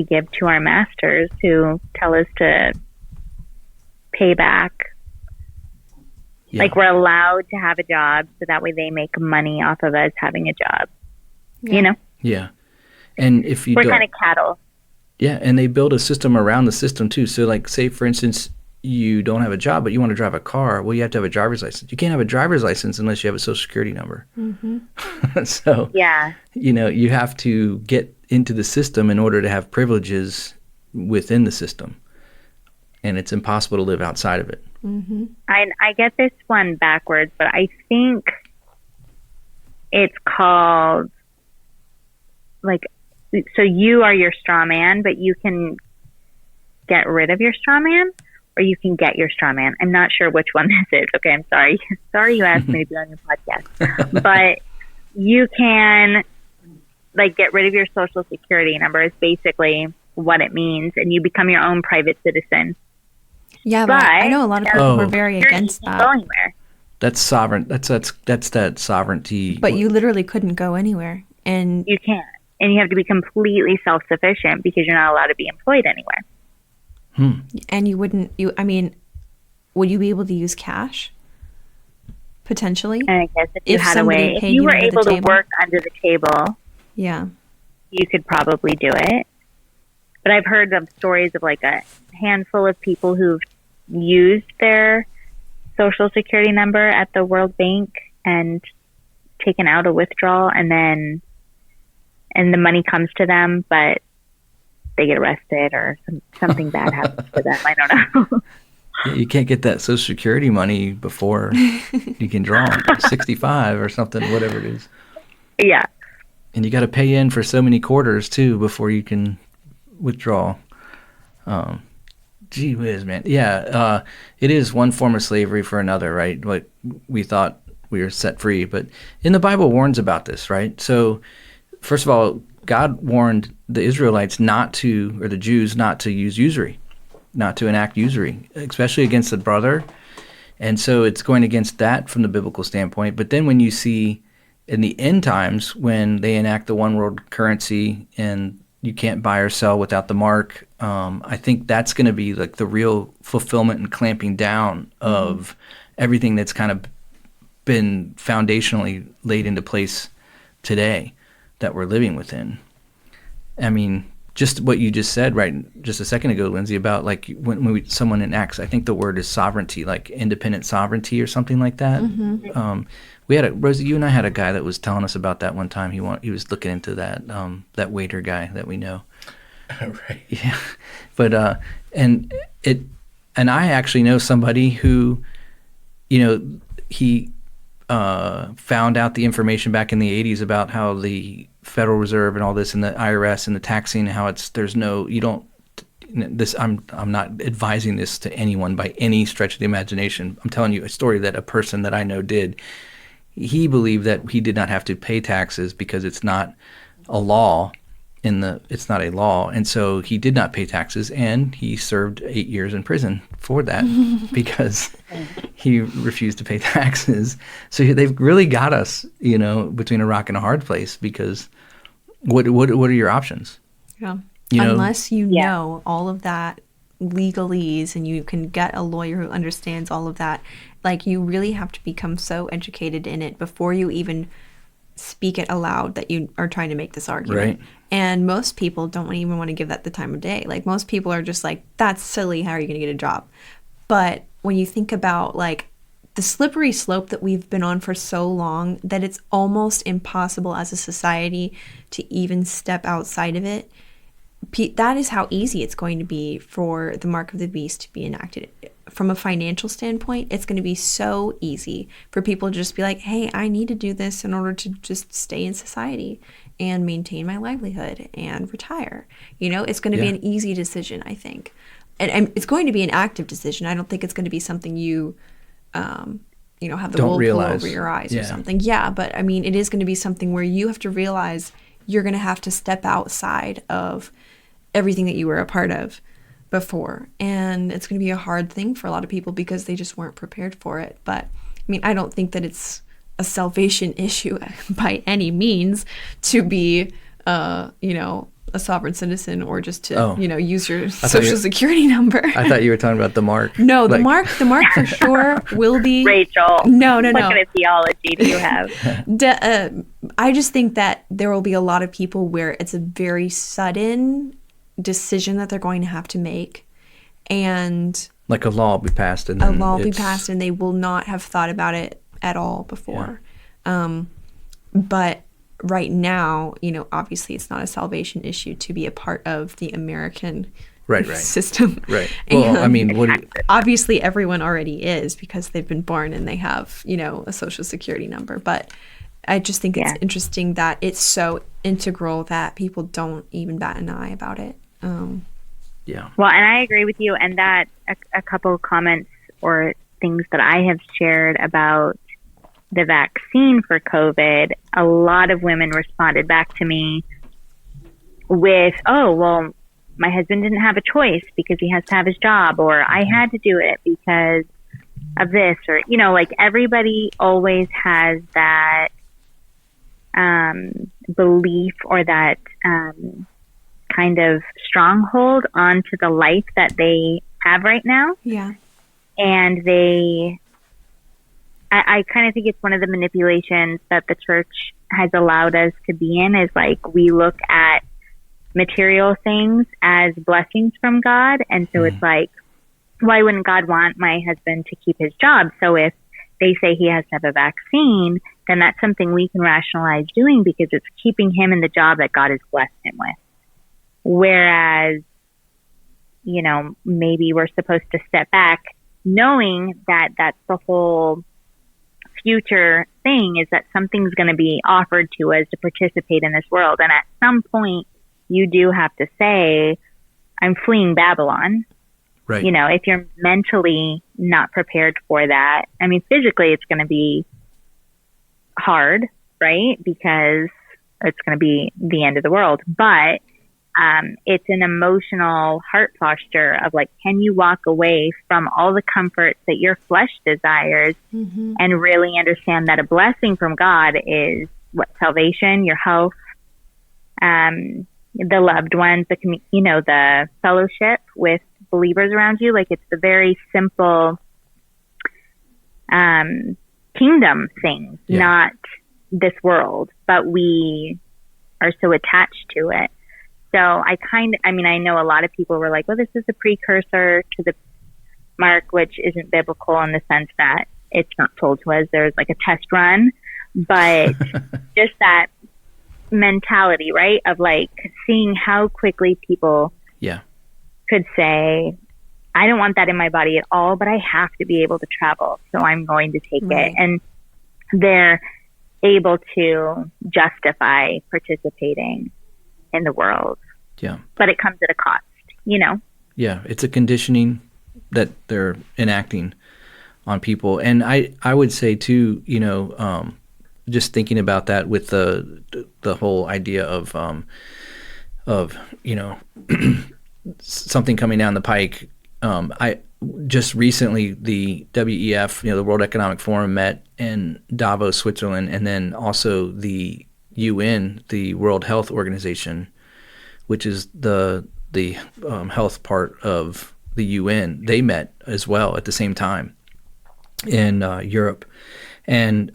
give to our masters who tell us to pay back. Yeah. Like we're allowed to have a job so that way they make money off of us having a job, Yeah. And if you We're don't, kind of cattle. yeah, and they build a system around the system too. So, like, say for instance, you don't have a job, but you want to drive a car. Well, you have to have a driver's license. You can't have a driver's license unless you have a social security number. So, Yeah. You have to get into the system in order to have privileges within the system, and it's impossible to live outside of it. I get this one backwards, but I think it's called so you are your straw man, but you can get rid of your straw man, or you can get your straw man. I'm not sure which one this is. Okay, I'm sorry. Sorry you asked me to be on your podcast. But you can get rid of your social security number is basically what it means, and you become your own private citizen. Yeah, but I know a lot of people were very against that. Go anywhere. That's sovereign. That's that sovereignty. But you literally couldn't go anywhere, and You can't. And you have to be completely self-sufficient because you're not allowed to be employed anywhere. and you wouldn't. Would you be able to use cash? Potentially. And I guess if you had a somebody way, if paid you were under the able to table. work under the table, Yeah. you could probably do it. But I've heard of stories of a handful of people who've used their social security number at the World Bank and taken out a withdrawal, and the money comes to them, but they get arrested or something bad happens to them. I don't know. You can't get that Social Security money before you can draw 65 or something, whatever it is. Yeah. And you got to pay in for so many quarters too before you can withdraw. Gee whiz, man. Yeah, it is one form of slavery for another, right? Like we thought we were set free, but in the Bible warns about this, right? So first of all, God warned the Israelites or the Jews not to use usury, not to enact usury, especially against a brother. And so it's going against that from the biblical standpoint. But then when you see in the end times when they enact the one world currency and you can't buy or sell without the mark, I think that's going to be the real fulfillment and clamping down of everything that's kind of been foundationally laid into place today that we're living within. I mean, just what you just said, right, just a second ago, Lindsay, about when someone enacts, I think the word is sovereignty, like independent sovereignty or something like that. We had Rosie, you and I had a guy that was telling us about that one time. He was looking into that, that waiter guy that we know. Right. Yeah, but and I actually know somebody who, he found out the information back in the 80s about how the Federal Reserve and all this and the IRS and the taxing, how I'm not advising this to anyone by any stretch of the imagination. I'm telling you a story that a person that I know did. He believed that he did not have to pay taxes because it's not a law it's not a law, and so he did not pay taxes, and he served 8 years in prison for that because he refused to pay taxes. So they've really got us, between a rock and a hard place, because what are your options? Yeah. Unless you know all of that legalese and you can get a lawyer who understands all of that, like, you really have to become so educated in it before you even speak it aloud that you are trying to make this argument. Right. And most people don't even want to give that the time of day. Like, most people are just like, that's silly. How are you going to get a job? But when you think about, like, the slippery slope that we've been on for so long that it's almost impossible as a society to even step outside of it, that is how easy it's going to be for the mark of the beast to be enacted. From a financial standpoint, it's going to be so easy for people to just be like, hey, I need to do this in order to just stay in society and maintain my livelihood and retire. It's going to be an easy decision, I think. And it's going to be an active decision. I don't think it's going to be something you, have the wool pull over your eyes or something. Yeah, but I mean, it is going to be something where you have to realize you're going to have to step outside of everything that you were a part of before. And it's going to be a hard thing for a lot of people because they just weren't prepared for it. But I mean, I don't think that it's a salvation issue by any means to be, a sovereign citizen or just to, use your social security number. I thought you were talking about the mark. No, the mark for sure will be. Rachel. No. What kind of theology do you have? I just think that there will be a lot of people where it's a very sudden decision that they're going to have to make, and like a law will be passed, and then and they will not have thought about it at all before. But right now, obviously it's not a salvation issue to be a part of the American system. Right. Well, I mean, obviously everyone already is because they've been born and they have, a social security number. But I just think it's interesting that it's so integral that people don't even bat an eye about it. Well, and I agree with you, and that a couple of comments or things that I have shared about the vaccine for COVID, a lot of women responded back to me with, oh, well, my husband didn't have a choice because he has to have his job, or I had to do it because of this, or, like, everybody always has that belief or that kind of stronghold onto the life that they have right now. Yeah. And I kind of think it's one of the manipulations that the church has allowed us to be in, is like, we look at material things as blessings from God. And so it's like, why wouldn't God want my husband to keep his job? So if they say he has to have a vaccine, then that's something we can rationalize doing because it's keeping him in the job that God has blessed him with. Whereas, maybe we're supposed to step back knowing that that's the whole future thing, is that something's going to be offered to us to participate in this world. And at some point, you do have to say, I'm fleeing Babylon. Right. If you're mentally not prepared for that, I mean, physically it's going to be hard, right? Because it's going to be the end of the world. But it's an emotional heart posture of like, can you walk away from all the comforts that your flesh desires and really understand that a blessing from God is what? Salvation, your health, the loved ones, the fellowship with believers around you. Like, it's the very simple kingdom things, not this world, but we are so attached to it. So I know a lot of people were like, well, this is a precursor to the mark, which isn't biblical in the sense that it's not told to us. There's like a test run, but just that mentality, right? Of like seeing how quickly people Yeah. could say, I don't want that in my body at all, but I have to be able to travel, so I'm going to take Right. it. And they're able to justify participating in the world. Yeah. But it comes at a cost, you know? Yeah. It's a conditioning that they're enacting on people. And I would say too, you know, just thinking about that with the whole idea of you know, something coming down the pike. I just recently, the WEF, you know, the World Economic Forum, met in Davos, Switzerland, and then also the UN, the World Health Organization, which is the health part of the UN. They met as well at the same time in Europe, and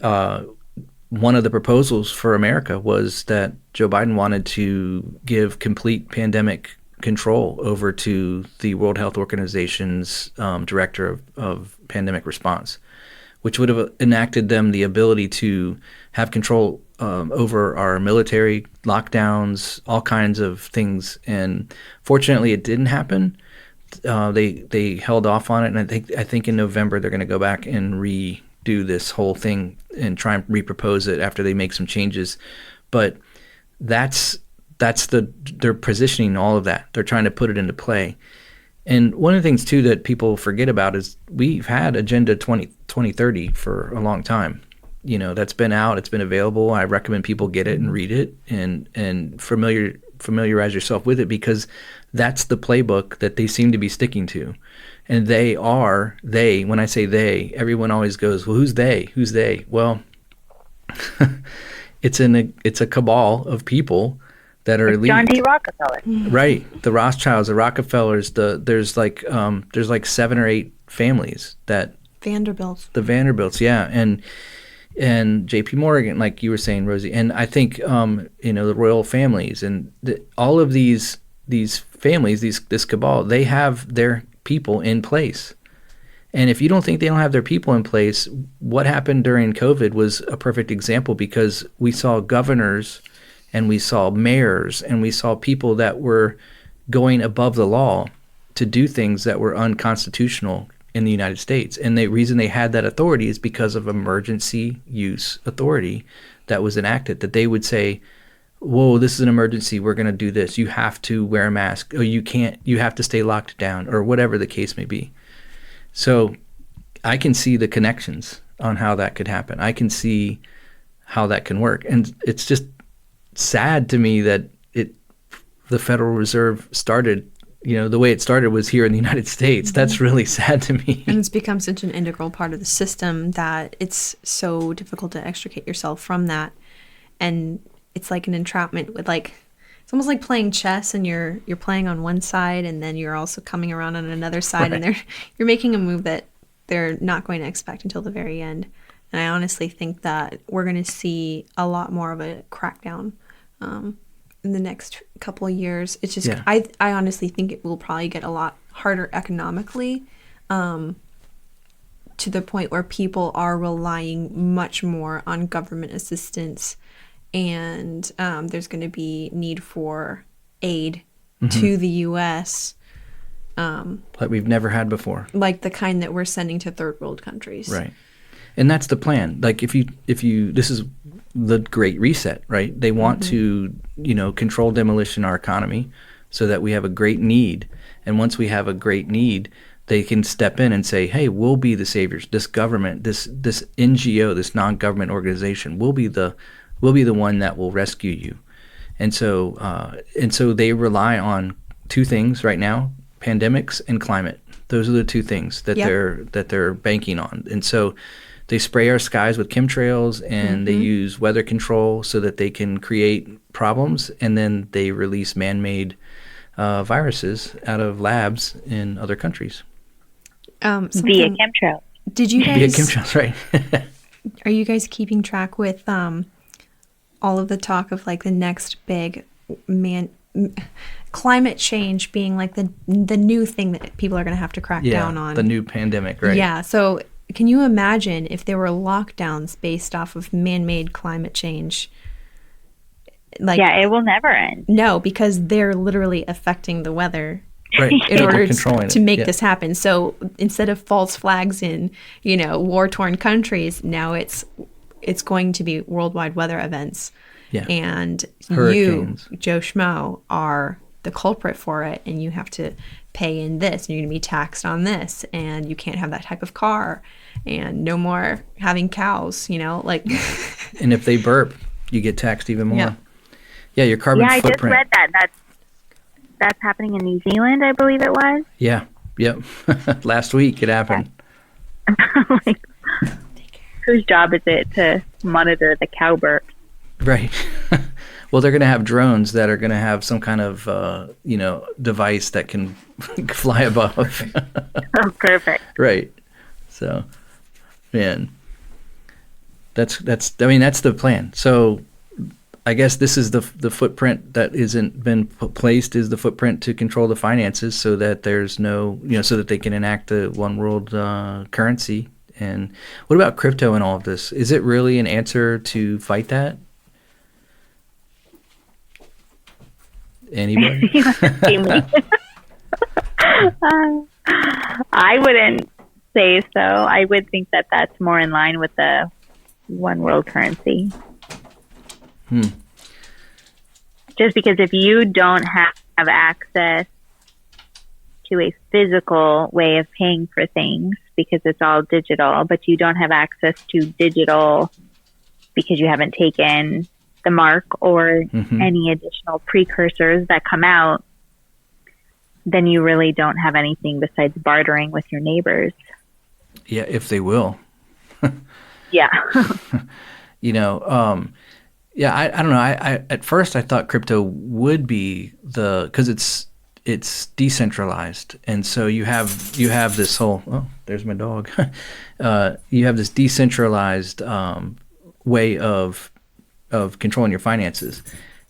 one of the proposals for America was that Joe Biden wanted to give complete pandemic control over to the World Health Organization's director of pandemic response, which would have enacted them the ability to have control over our military lockdowns, all kinds of things. And fortunately, it didn't happen. They held off on it, and I think in November they're going to go back and redo this whole thing and try and repropose it after they make some changes. But they're positioning all of that. They're trying to put it into play. And one of the things too that people forget about is we've had Agenda 2030 for a long time. You know, that's been out, it's been available. I recommend people get it and read it and familiarize yourself with it, because that's the playbook that they seem to be sticking to. And when I say they, everyone always goes, well, who's they? Who's they? Well, it's a cabal of people that are elite. John D. Rockefeller. Right. The Rothschilds, the Rockefellers, there's like 7 or 8 families that Vanderbilts. The Vanderbilts, yeah. And JP Morgan, like you were saying, Rosie. And I think you know, the royal families and all of these families, this cabal, they have their people in place. And if you don't think they don't have their people in place, what happened during COVID was a perfect example, because we saw governors and we saw mayors and we saw people that were going above the law to do things that were unconstitutional in the United States. And the reason they had that authority is because of emergency use authority that was enacted, that they would say, whoa, this is an emergency, we're going to do this. You have to wear a mask, or you have to stay locked down, or whatever the case may be. So I can see the connections on how that could happen. I can see how that can work. And it's just sad to me that the Federal Reserve started, you know, the way it started was here in the United States. Mm-hmm. That's really sad to me. And it's become such an integral part of the system that it's so difficult to extricate yourself from that. And it's like an entrapment with it's almost like playing chess, and you're playing on one side and then you're also coming around on another side, right. And you're making a move that they're not going to expect until the very end. And I honestly think that we're going to see a lot more of a crackdown in the next couple of years. It's just, I honestly think it will probably get a lot harder economically, to the point where people are relying much more on government assistance, and there's going to be need for aid to the U.S. Like we've never had before. Like the kind that we're sending to third world countries. Right. And that's the plan. Like if you this is the Great Reset, right? They want to, you know, control demolition our economy so that we have a great need. And once we have a great need, they can step in and say, hey, we'll be the saviors. This government, this NGO, this non-government organization, will be the one that will rescue you. And so they rely on 2 things right now: pandemics and climate. Those are the 2 things that they're banking on. And so they spray our skies with chemtrails, and they use weather control so that they can create problems, and then they release man-made viruses out of labs in other countries. Via chemtrails. Did you guys? Via chemtrails, right? Are you guys keeping track with all of the talk of like the next big climate change being like the new thing that people are going to have to crack down on? The new pandemic, right? Yeah. So can you imagine if there were lockdowns based off of man-made climate change? Like, yeah, it will never end. no, because they're literally affecting the weather Right. in order Controlling to it. make Yeah. this happen. So instead of false flags in, war-torn countries, now it's going to be worldwide weather events. Yeah. And Hurricanes. you, Joe Schmo, are the culprit for it, and you have to pay in this, and you're going to be taxed on this, and you can't have that type of car, and no more having cows, like. And if they burp, you get taxed even more. Yeah. Yeah, your carbon Yeah, I footprint. just read that. That's happening in New Zealand, I believe it was. Yeah. Yep. Last week it happened. Like, whose job is it to monitor the cow burps? Right. Well, they're going to have drones that are going to have some kind of, device that can fly above. Oh, perfect. Right. So, man, that's the plan. So I guess this is the footprint that isn't been placed, is the footprint to control the finances so that there's no, so that they can enact the one world currency. And what about crypto and all of this? Is it really an answer to fight that? Anybody? I wouldn't say so. I would think that that's more in line with the one world currency. Just because if you don't have access to a physical way of paying for things because it's all digital, but you don't have access to digital because you haven't taken the mark or any additional precursors that come out, then you really don't have anything besides bartering with your neighbors. Yeah, if they will. Yeah. Yeah, I don't know. I at first I thought crypto would be because it's decentralized, and so you have this whole there's my dog. You have this decentralized way of controlling your finances,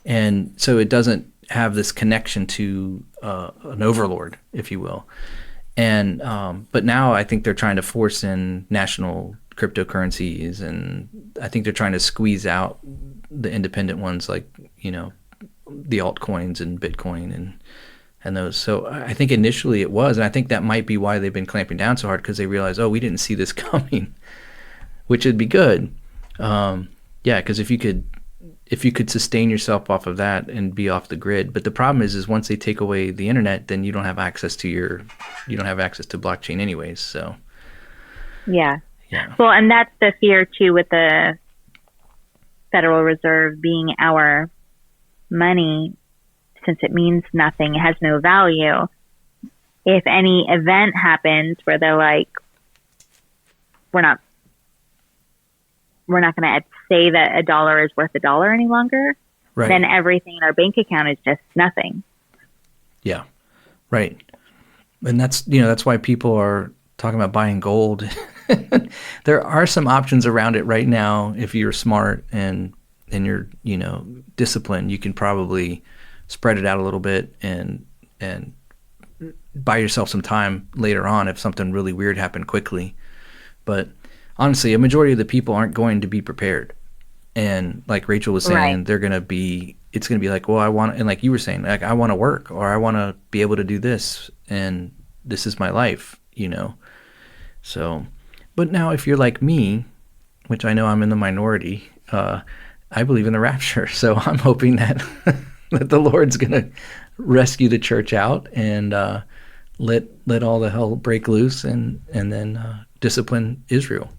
and so it doesn't have this connection to an overlord, if you will. And but now I think they're trying to force in national cryptocurrencies, and I think they're trying to squeeze out the independent ones, like the altcoins and Bitcoin and those. So I think initially it was, and I think that might be why they've been clamping down so hard, because they realize, we didn't see this coming, which would be good. Because if you could sustain yourself off of that and be off the grid. But the problem is once they take away the internet, then you don't have access to blockchain anyways. So Yeah. yeah. Well, and that's the fear too with the Federal Reserve being our money, since it means nothing, it has no value. If any event happens where they're like, we're not going to say that a dollar is worth a dollar any longer, Right. then everything in our bank account is just nothing. Yeah. Right. And that's why people are talking about buying gold. There are some options around it right now. If you're smart and you're, disciplined, you can probably spread it out a little bit and buy yourself some time later on if something really weird happened quickly. But honestly, a majority of the people aren't going to be prepared. And like Rachel was saying, Right. it's going to be like, well, I want, and like you were saying, like, I want to work, or I want to be able to do this, and this is my life, So, but now if you're like me, which I know I'm in the minority, I believe in the rapture. So I'm hoping that that the Lord's going to rescue the church out and let all the hell break loose and then discipline Israel.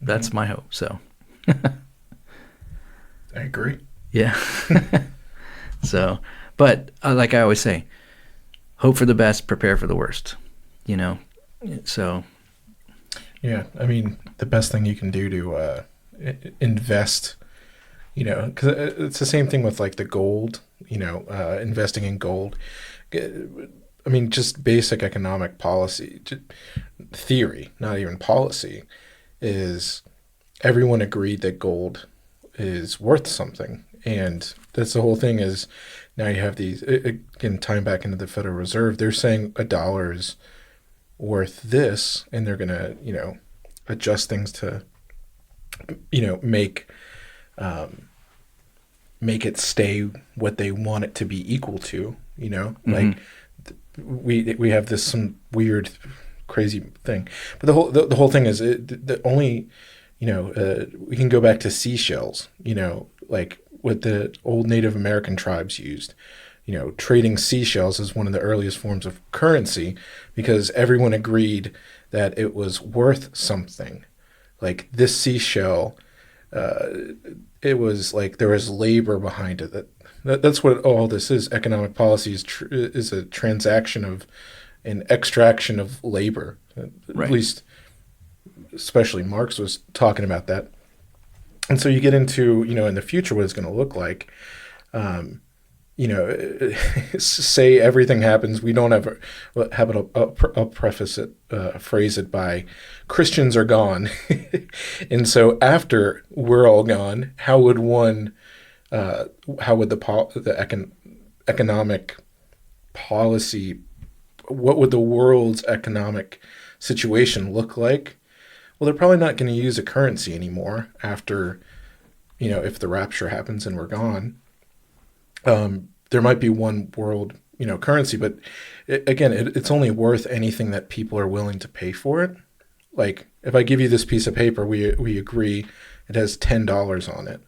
That's my hope. So I agree. yeah. So, but like I always say, hope for the best, prepare for the worst. So. Yeah, I mean, the best thing you can do to invest, because it's the same thing with like the gold, investing in gold. I mean, just basic economic policy, theory, not even policy, is everyone agreed that gold is worth something. And that's the whole thing is now you have these, again, tying back into the Federal Reserve, they're saying a dollar is worth this, and they're going to, adjust things to, make make it stay what they want it to be equal to, like we have this some weird crazy thing. But the whole thing is the only, we can go back to seashells, like what the old Native American tribes used. Trading seashells is one of the earliest forms of currency because everyone agreed that it was worth something. Like this seashell, it was like there was labor behind it. That's what all this is. Economic policy is a transaction of an extraction of labor. Right. At least, especially Marx was talking about that. And so you get into, in the future what it's going to look like. Say everything happens. We don't have I'll preface it, phrase it by Christians are gone. And so after we're all gone, how would the economic policy, what would the world's economic situation look like? Well, they're probably not going to use a currency anymore after, if the rapture happens and we're gone. There might be one world, currency, but it's only worth anything that people are willing to pay for it. Like if I give you this piece of paper, we agree it has $10 on it.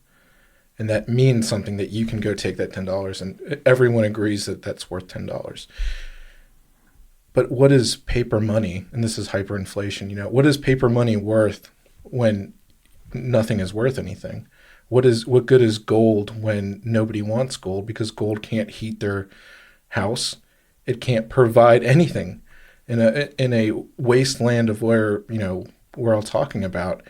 And that means something that you can go take that $10 and everyone agrees that that's worth $10. But what is paper money? And this is hyperinflation, what is paper money worth when nothing is worth anything? What good is gold when nobody wants gold because gold can't heat their house? It can't provide anything in a wasteland of where we're all talking about.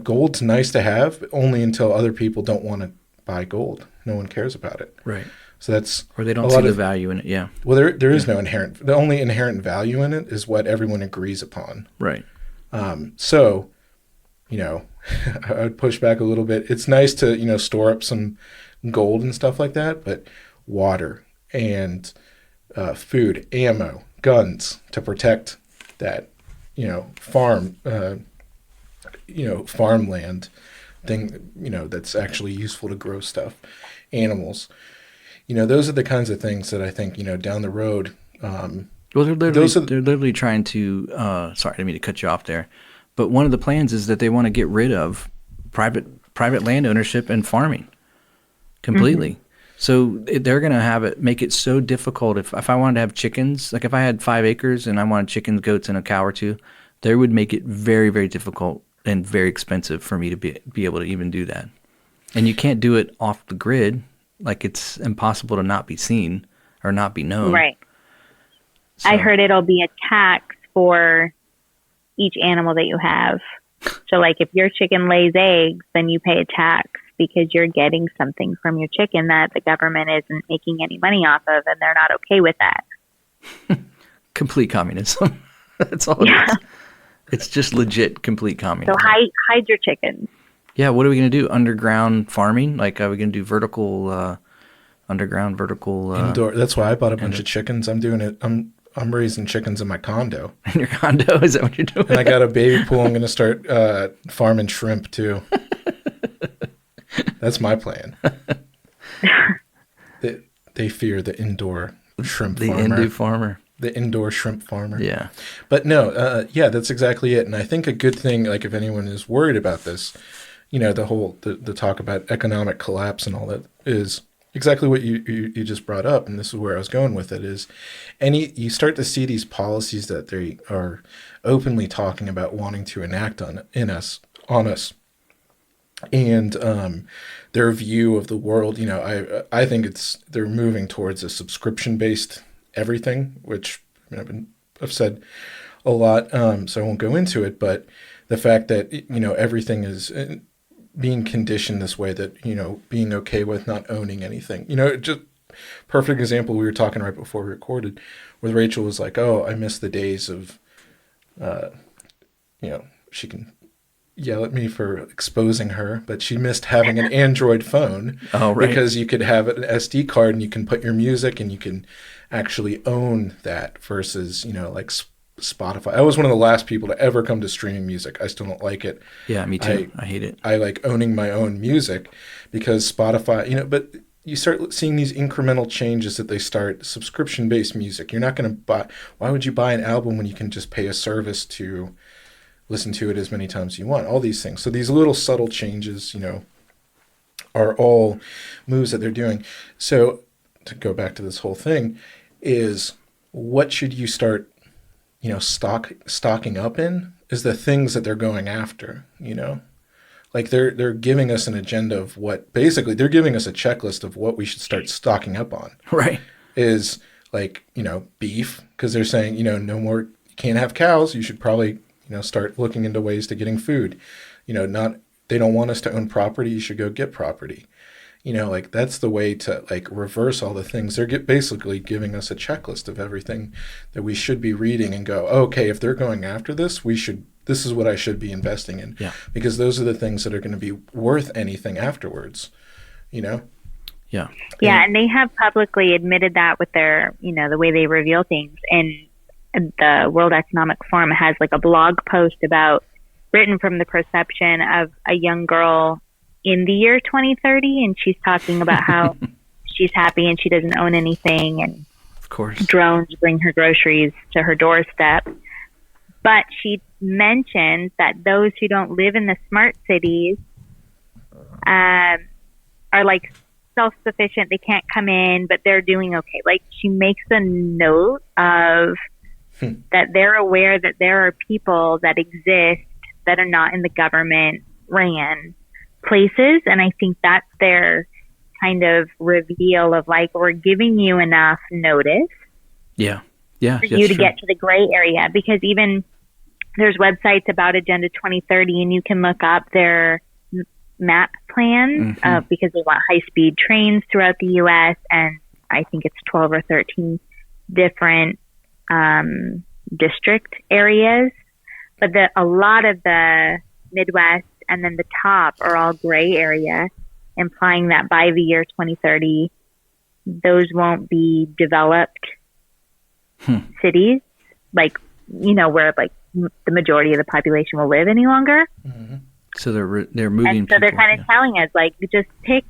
Gold's nice to have only until other people don't want to buy gold. No one cares about it. Right. So that's or they don't see the value in it. Yeah. Well, there is no inherent. The only inherent value in it is what everyone agrees upon. Right. So, I would push back a little bit. It's nice to, store up some gold and stuff like that, but water and food, ammo, guns to protect that, farmland thing, that's actually useful to grow stuff, animals. Those are the kinds of things that I think, down the road. Well, they're literally trying to. Sorry, I didn't mean to cut you off there. But one of the plans is that they want to get rid of private land ownership and farming completely. Mm-hmm. So they're going to make it so difficult. If I wanted to have chickens, like if I had 5 acres and I wanted chickens, goats, and a cow or two, they would make it very, very difficult and very expensive for me to be able to even do that. And you can't do it off the grid. Like it's impossible to not be seen or not be known. Right. So. I heard it'll be a tax for each animal that you have. So like if your chicken lays eggs, then you pay a tax because you're getting something from your chicken that the government isn't making any money off of, and they're not okay with that. Complete communism. That's all it is. It's just legit complete communism. So hide your chickens. Yeah, what are we going to do? Underground farming? Like, are we going to do underground vertical? Indoor. That's why I bought a bunch of chickens. I'm doing it. I'm raising chickens in my condo. In your condo? Is that what you're doing? And I got a baby pool. I'm going to start farming shrimp too. That's my plan. They fear the indoor shrimp farmer. The indoor shrimp farmer. Yeah. But no, that's exactly it. And I think a good thing, like if anyone is worried about this, the talk about economic collapse and all that is exactly what you just brought up. And this is where I was going with it is you start to see these policies that they are openly talking about wanting to enact on us. And their view of the world, I think they're moving towards a subscription-based everything, which I've said a lot, so I won't go into it. But the fact that everything is being conditioned this way, that being okay with not owning anything, just perfect example. We were talking right before we recorded, where Rachel was like, "Oh, I miss the days of," she can yell at me for exposing her, but she missed having an Android phone. Oh, right. Because you could have an SD card and you can put your music and you can actually own that versus, like Spotify. I was one of the last people to ever come to streaming music. I still don't like it. Yeah, me too. I hate it. I like owning my own music because Spotify, but you start seeing these incremental changes that they start subscription-based music. You're not going to buy, why would you buy an album when you can just pay a service to listen to it as many times as you want? All these things. So these little subtle changes, are all moves that they're doing. So to go back to this whole thing is what should you start stocking up in is the things that they're going after, like they're giving us an agenda of what basically they're giving us a checklist of what we should start stocking up on. Right. Is like, beef, because they're saying, no more, you can't have cows. You should probably, start looking into ways to getting food, they don't want us to own property. You should go get property. Like that's the way to like reverse all the things. They're basically giving us a checklist of everything that we should be reading and go, okay, if they're going after this, this is what I should be investing in. Yeah. Because those are the things that are going to be worth anything afterwards, Yeah. Yeah. And they have publicly admitted that with their, the way they reveal things. And the World Economic Forum has like a blog post written from the perception of a young girl in the year 2030, and she's talking about how she's happy and she doesn't own anything, and of course drones bring her groceries to her doorstep. But she mentions that those who don't live in the smart cities are like self-sufficient. They can't come in, but they're doing okay. Like she makes a note of that they're aware that there are people that exist that are not in the government ran places. And I think that's their kind of reveal of like, we're giving you enough notice for you to get to the gray area, because even there's websites about Agenda 2030 and you can look up their map plans because they want high-speed trains throughout the U.S. and I think it's 12 or 13 different district areas. But a lot of the Midwest and then the top are all gray area, implying that by the year 2030, those won't be developed cities, like, where like the majority of the population will live any longer. Mm-hmm. So they're moving. And so they're kind of telling us, like, just pick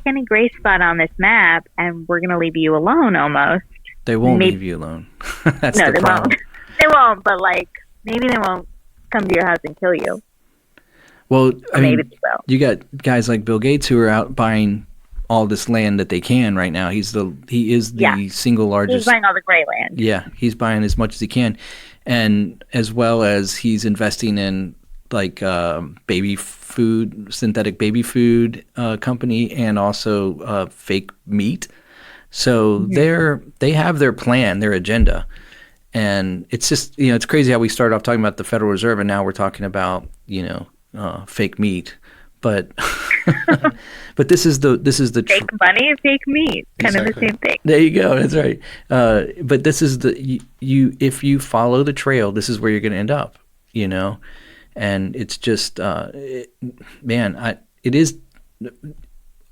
any gray spot on this map, and we're going to leave you alone. Almost. They won't leave you alone. That's no, the problem. They won't. But like, maybe they won't come to your house and kill you. Well, I mean, maybe they will. You got guys like Bill Gates who are out buying all this land that they can right now. He is the single largest. He's buying all the gray land. Yeah, he's buying as much as he can, and as well as he's investing in like baby food, synthetic baby food company, and also fake meat. So they have their plan, their agenda, and it's just it's crazy how we started off talking about the Federal Reserve, and now we're talking about fake meat, but but this is the fake money and fake meat, kind of the same thing. There you go. That's right. But this is if you follow the trail, this is where you're going to end up. And it's just it is.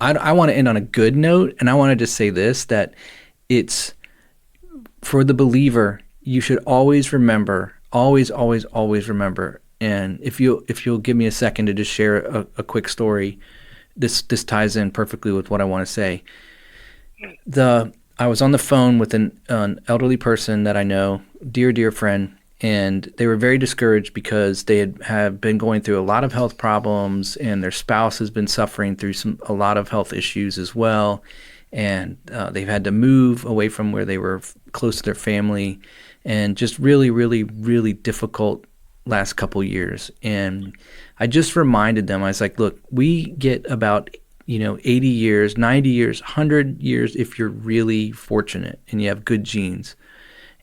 I want to end on a good note, and I want to just say this, that it's for the believer. You should always remember, always remember. And if you'll give me a second to just share a quick story, this ties in perfectly with what I want to say. I was on the phone with an elderly person that I know, dear friend, and they were very discouraged because they have been going through a lot of health problems, and their spouse has been suffering through a lot of health issues as well, and they've had to move away from where they were close to their family, and just really, really, really difficult last couple years. And I just reminded them, I was like, look, we get about 80 years, 90 years, 100 years if you're really fortunate and you have good genes.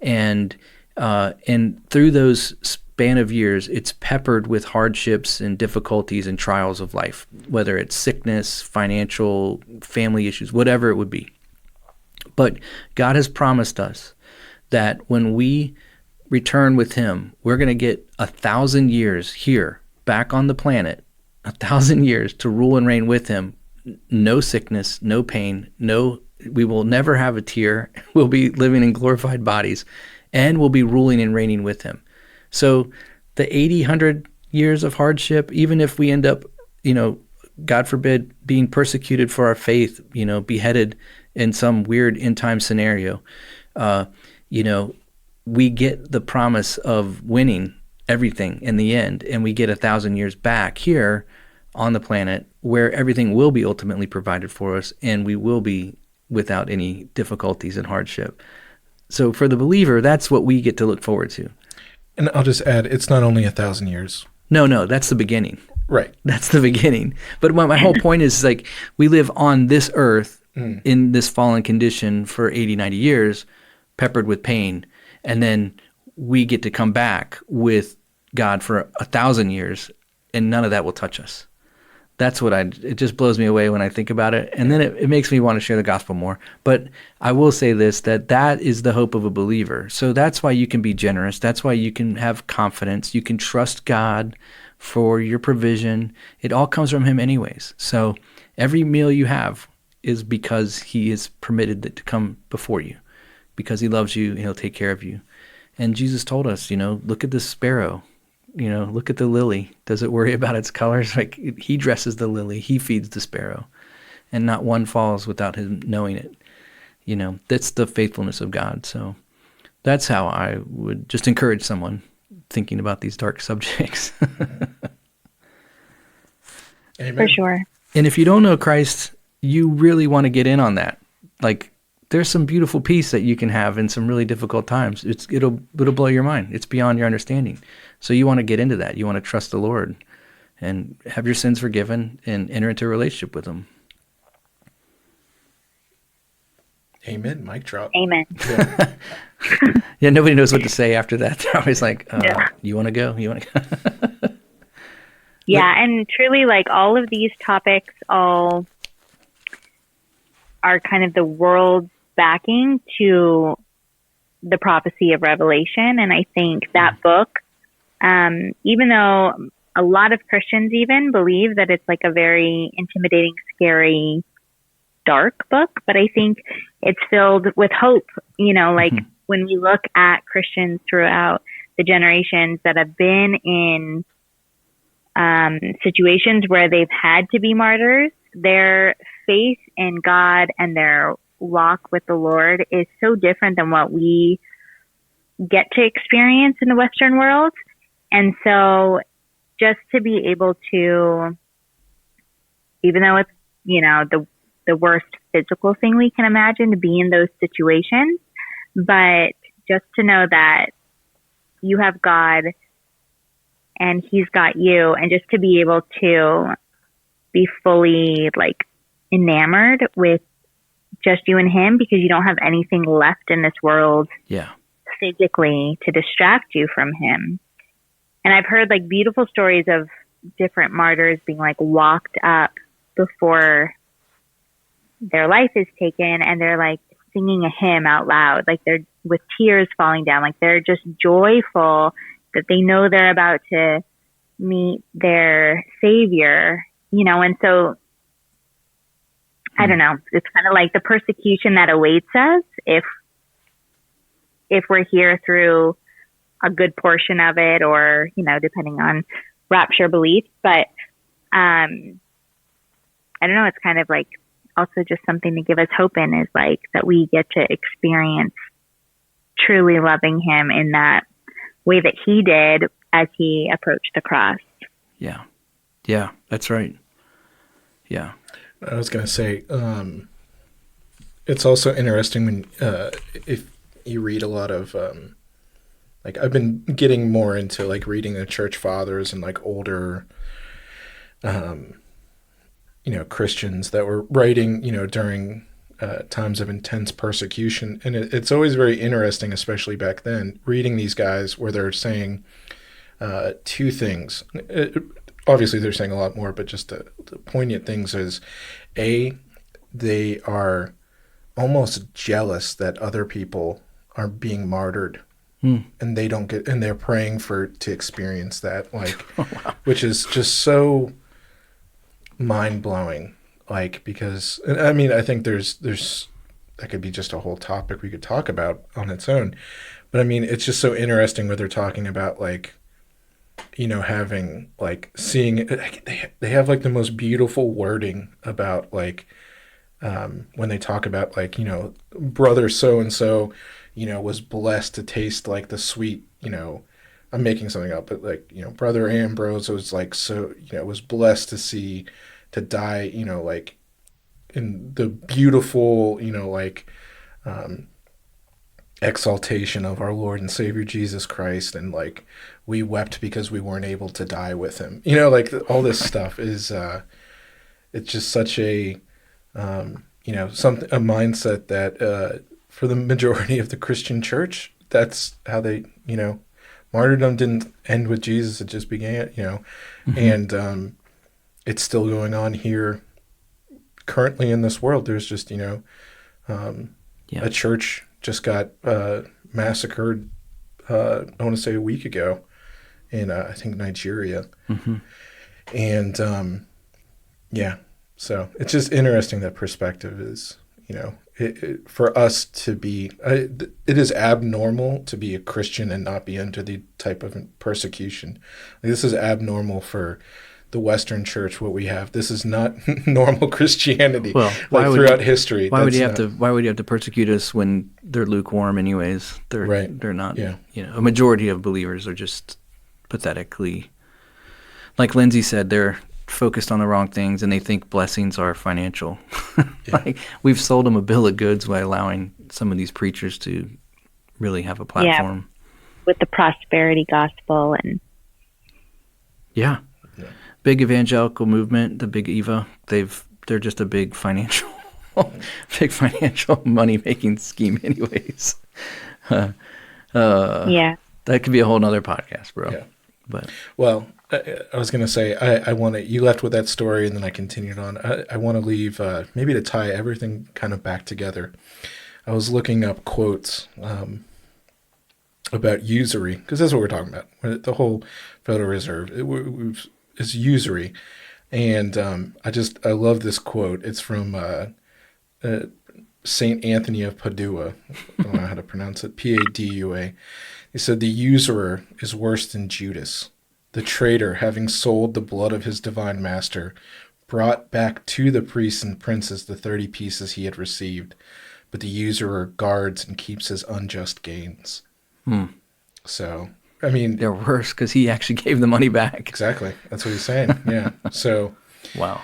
And through those span of years, it's peppered with hardships and difficulties and trials of life, whether it's sickness, financial, family issues, whatever it would be. But God has promised us that when we return with him, we're going to get 1,000 years here, back on the planet, 1,000 years to rule and reign with him. No sickness, no pain, we will never have a tear. We'll be living in glorified bodies. and we'll be ruling and reigning with him. So the 80, 100 years of hardship, even if we end up, God forbid, being persecuted for our faith, beheaded in some weird end time scenario, we get the promise of winning everything in the end, and we get 1,000 years back here on the planet where everything will be ultimately provided for us, and we will be without any difficulties and hardship. So for the believer, that's what we get to look forward to. And I'll just add, it's not only 1,000 years. No, that's the beginning. Right. That's the beginning. But my whole point is, like, we live on this earth in this fallen condition for 80, 90 years, peppered with pain. And then we get to come back with God for 1,000 years, and none of that will touch us. That's what it just blows me away when I think about it. And then it makes me want to share the gospel more. But I will say this, that is the hope of a believer. So that's why you can be generous. That's why you can have confidence. You can trust God for your provision. It all comes from him anyways. So every meal you have is because he is permitted it to come before you, because he loves you and he'll take care of you. And Jesus told us, look at the sparrow. Look at the lily. Does it worry about its colors? Like, he dresses the lily. He feeds the sparrow. And not one falls without him knowing it. That's the faithfulness of God. So that's how I would just encourage someone thinking about these dark subjects. Amen. For sure. And if you don't know Christ, you really want to get in on that. Like, there's some beautiful peace that you can have in some really difficult times. It'll blow your mind. It's beyond your understanding. So you want to get into that. You want to trust the Lord and have your sins forgiven and enter into a relationship with him. Amen. Mic drop. Amen. Yeah. Yeah, nobody knows what to say after that. They're always like, you want to go? You want to go? Yeah, and truly, like, all of these topics all are kind of the world's backing to the prophecy of Revelation. And I think that book, even though a lot of Christians even believe that it's like a very intimidating, scary, dark book, but I think it's filled with hope. Like when we look at Christians throughout the generations that have been in situations where they've had to be martyrs, their faith in God and their walk with the Lord is so different than what we get to experience in the Western world. And so just to be able to, even though it's, the worst physical thing we can imagine, to be in those situations, but just to know that you have God and he's got you, and just to be able to be fully like enamored with just you and him, because you don't have anything left in this world physically to distract you from him. And I've heard like beautiful stories of different martyrs being like walked up before their life is taken, and they're like singing a hymn out loud, like they're with tears falling down, like they're just joyful that they know they're about to meet their Savior, and so I don't know, it's kind of like the persecution that awaits us if we're here through a good portion of it, or, depending on rapture beliefs. But I don't know, it's kind of like also just something to give us hope in, is like that we get to experience truly loving him in that way that he did as he approached the cross. Yeah, that's right. Yeah. I was going to say, it's also interesting when, if you read a lot of, like, I've been getting more into like reading the church fathers and like older, Christians that were writing, during times of intense persecution. And it's always very interesting, especially back then, reading these guys where they're saying two things. Obviously, they're saying a lot more, but just the poignant things is, they are almost jealous that other people are being martyred, and they don't get, and they're praying to experience that, like, which is just so mind blowing. Like, because I mean, I think there's that could be just a whole topic we could talk about on its own. But I mean, it's just so interesting what they're talking about, like, having, like, seeing, they have like the most beautiful wording about, like, when they talk about, like, brother so-and-so, was blessed to taste like the sweet, I'm making something up, but like, brother Ambrose was like, so, was blessed to die, like in the beautiful, like, exaltation of our Lord and Savior Jesus Christ. And like, we wept because we weren't able to die with him. Like all this stuff is, it's just such a, a mindset that, for the majority of the Christian church, that's how they, martyrdom didn't end with Jesus. It just began, and, it's still going on here currently in this world. There's just, a church just got massacred, I want to say a week ago in, I think, Nigeria. Mm-hmm. And, so it's just interesting that perspective is, for us to be, it is abnormal to be a Christian and not be under the type of persecution. Like, this is abnormal for the Western church, what we have. This is not normal Christianity. Well, throughout history. Why would you have to persecute us when they're lukewarm anyways? They're not. Yeah. A majority of believers are just pathetically, like Lindsay said, they're focused on the wrong things and they think blessings are financial. Like, we've sold them a bill of goods by allowing some of these preachers to really have a platform. Yeah, with the prosperity gospel and. Yeah. Big evangelical movement, the big EVA, they're just a big financial money making scheme anyways. Yeah. That could be a whole nother podcast, bro. Yeah. But well, I was going to say, I want to, you left with that story and then I continued on. I want to leave, maybe to tie everything kind of back together. I was looking up quotes about usury, because that's what we're talking about. The whole Federal Reserve is usury. And I love this quote. It's from St. Anthony of Padua. I don't know how to pronounce it. Padua. He said, "The usurer is worse than Judas. The traitor, having sold the blood of his divine master, brought back to the priests and princes the 30 pieces he had received. But the usurer guards and keeps his unjust gains." So, I mean, they're worse because he actually gave the money back. Exactly. That's what he's saying. Yeah. So, wow.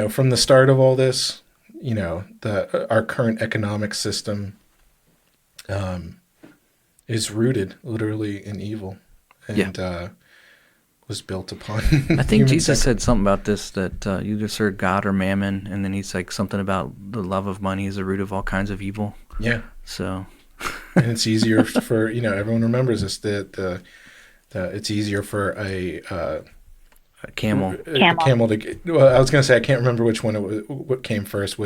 From the start of all this, our current economic system is rooted literally in evil and was built upon. I think Jesus said something about this, that you either serve God or mammon, and then he's like something about the love of money is the root of all kinds of evil. Yeah. So. And it's easier for, everyone remembers this, that it's easier for a camel. A camel to. Well, I was going to say, I can't remember which one what came first.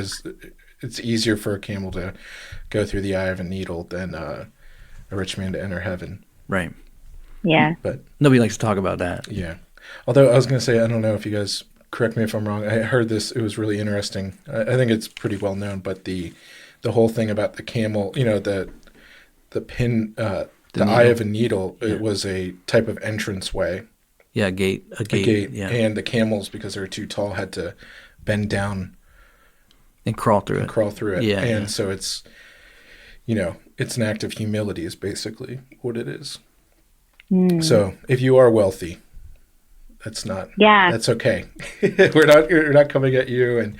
It's easier for a camel to go through the eye of a needle than a rich man to enter heaven. Right. Yeah. But nobody likes to talk about that. Yeah. Although I was going to say, I don't know if you guys, correct me if I'm wrong. I heard this. It was really interesting. I think it's pretty well known, but the whole thing about the camel, the pin, the eye of a needle, it was a type of entranceway. Yeah, a gate. Yeah. And the camels, because they were too tall, had to bend down and crawl through it. Yeah. And so it's, it's an act of humility is basically what it is. So if you are wealthy, that's okay. we're not coming at you. And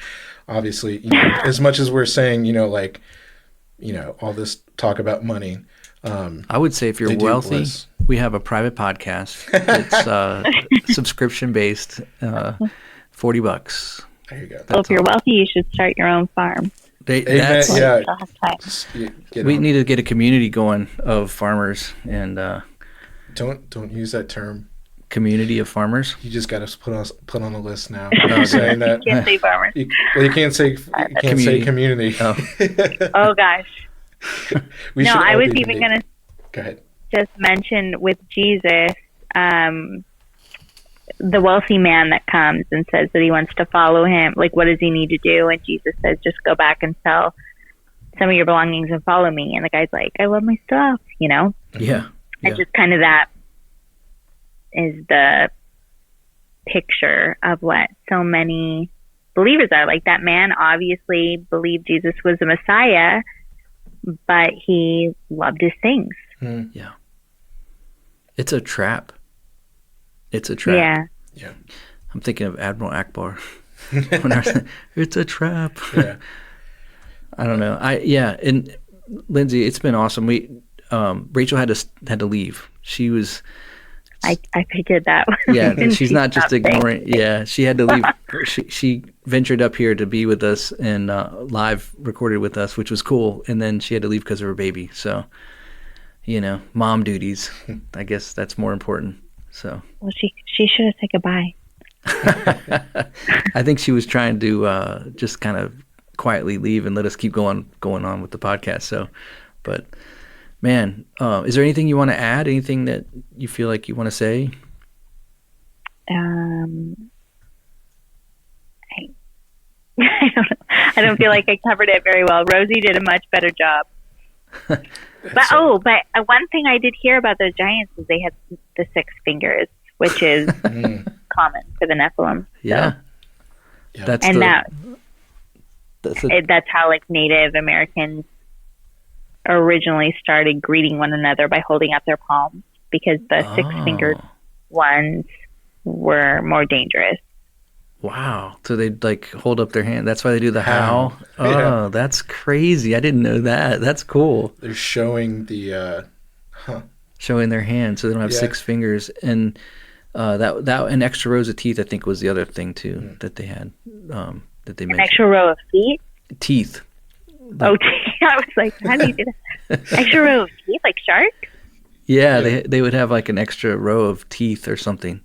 obviously, as much as we're saying, all this talk about money, I would say if you're wealthy, we have a private podcast. It's subscription based, $40. There you go. Well, if you're wealthy, you should start your own farm. We need to get a community going of farmers and don't use that term. Community of farmers. You just got to put on a list now. Saying that. You can't say farmers. You can't say community. Oh, oh gosh. I was even going to go ahead. Just mention with Jesus, the wealthy man that comes and says that he wants to follow him. Like, what does he need to do? And Jesus says, just go back and sell some of your belongings and follow me. And the guy's like, I love my stuff, you know? Yeah. And just kind of that is the picture of what so many believers are. Like, that man obviously believed Jesus was the Messiah, but he loved his things. Yeah. It's a trap. It's a trap. Yeah. Yeah. I'm thinking of Admiral Akbar. It's a trap. Yeah. I don't know. And Lindsay, it's been awesome. Rachel had to leave. She was. I figured that. Yeah, she's not just ignoring. Yeah, she had to leave. She ventured up here to be with us and live recorded with us, which was cool. And then she had to leave because of her baby. So, mom duties. I guess that's more important. So. Well, she should have said goodbye. I think she was trying to just kind of quietly leave and let us keep going on with the podcast. So, but. Man, is there anything you want to add? Anything that you feel like you want to say? I don't feel like I covered it very well. Rosie did a much better job. But one thing I did hear about those giants is they had the 6 fingers, which is common for the Nephilim. Yeah, so. That's how like Native Americans originally started greeting one another by holding up their palms, because the 6-fingered ones were more dangerous. Wow. So they'd like hold up their hand. That's why they do the howl. Oh, that's crazy. I didn't know that. That's cool. They're showing the showing their hand so they don't have 6 fingers. And that an extra rows of teeth, I think, was the other thing too that they had, that they mentioned. An extra row of feet? Teeth. I was like, how do you do that? Extra row of teeth, like sharks? Yeah, they would have like an extra row of teeth or something.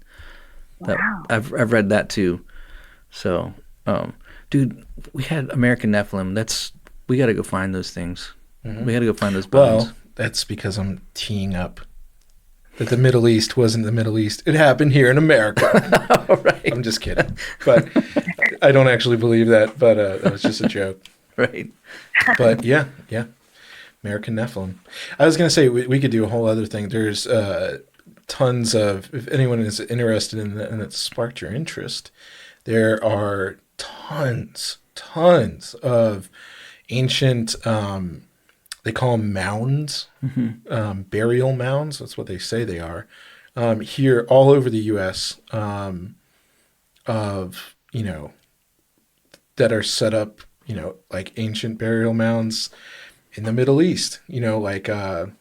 Wow. I've read that too. So, dude, we had American Nephilim. We got to go find those things. Mm-hmm. We got to go find those bones. Well, that's because I'm teeing up that the Middle East wasn't the Middle East. It happened here in America. Right. I'm just kidding. But I don't actually believe that, but that was just a joke. Right. But yeah. American Nephilim. I was going to say we could do a whole other thing. There's tons of, if anyone is interested in that and it sparked your interest, there are tons of ancient, they call them mounds, burial mounds. That's what they say they are. Here all over the U.S. That are set up, like ancient burial mounds in the Middle East, like, and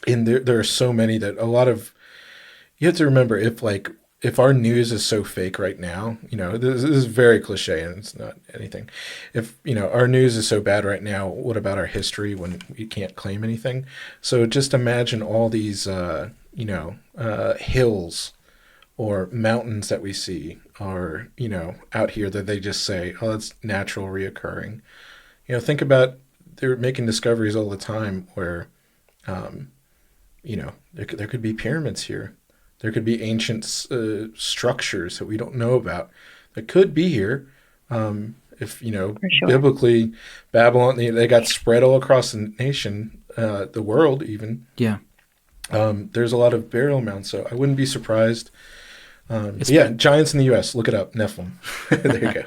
there are so many that you have to remember, if our news is so fake right now, this is very cliche and it's not anything. If, our news is so bad right now, what about our history when we can't claim anything? So just imagine all these, hills or mountains that we see are, out here that they just say, oh, it's natural reoccurring. Think about, they're making discoveries all the time where, there could be pyramids here. There could be ancient structures that we don't know about that could be here. If, sure. Biblically, Babylon, they got spread all across the nation, the world even. Yeah. There's a lot of burial mounds, so I wouldn't be surprised. Giants in the U.S. Look it up, Nephilim. There you go.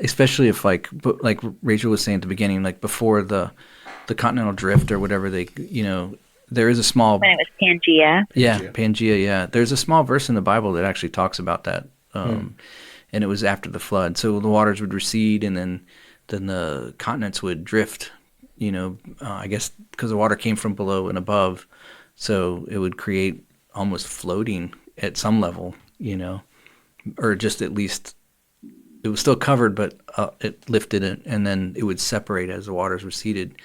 Especially if like Rachel was saying at the beginning, like before the continental drift or whatever, there is a small, when it was Pangea. Yeah, Pangea. Yeah, there's a small verse in the Bible that actually talks about that, and it was after the flood. So the waters would recede, and then the continents would drift. I guess because the water came from below and above, so it would create almost floating at some level, or just at least. It was still covered, but it lifted it, and then it would separate as the waters receded.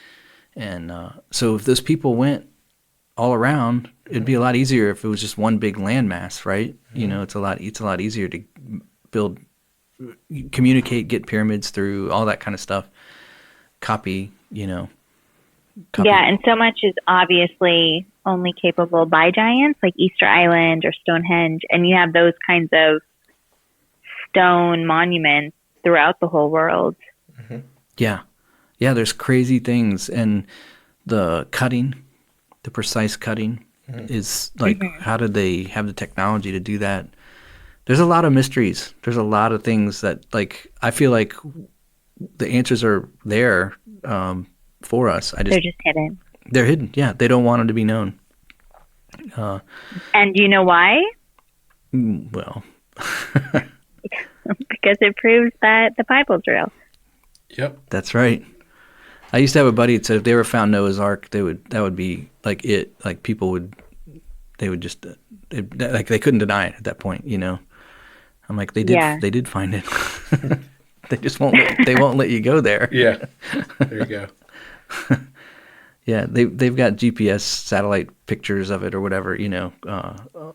And so if those people went all around, it'd be a lot easier if it was just one big landmass, right? Mm-hmm. It's a lot easier to build, communicate, get pyramids through, all that kind of stuff. Copy. Yeah, and so much is obviously only capable by giants, like Easter Island or Stonehenge, and you have those kinds of stone monuments throughout the whole world. Yeah. Yeah, there's crazy things, and the cutting, the precise cutting is like, how did they have the technology to do that? There's a lot of mysteries. There's a lot of things that, like, I feel like the answers are there for us. They're just hidden. They're hidden. Yeah, they don't want them to be known. And do you know why? Well, Because it proves that the Bible's real. Yep. that's right. I used to have a buddy that said if they ever found Noah's Ark, that would be like it. Like people would, they would just like they couldn't deny it at that point. You know, I'm like they did find it. They just won't let you go there. Yeah. There you go. Yeah, they've got GPS satellite pictures of it or whatever, you know,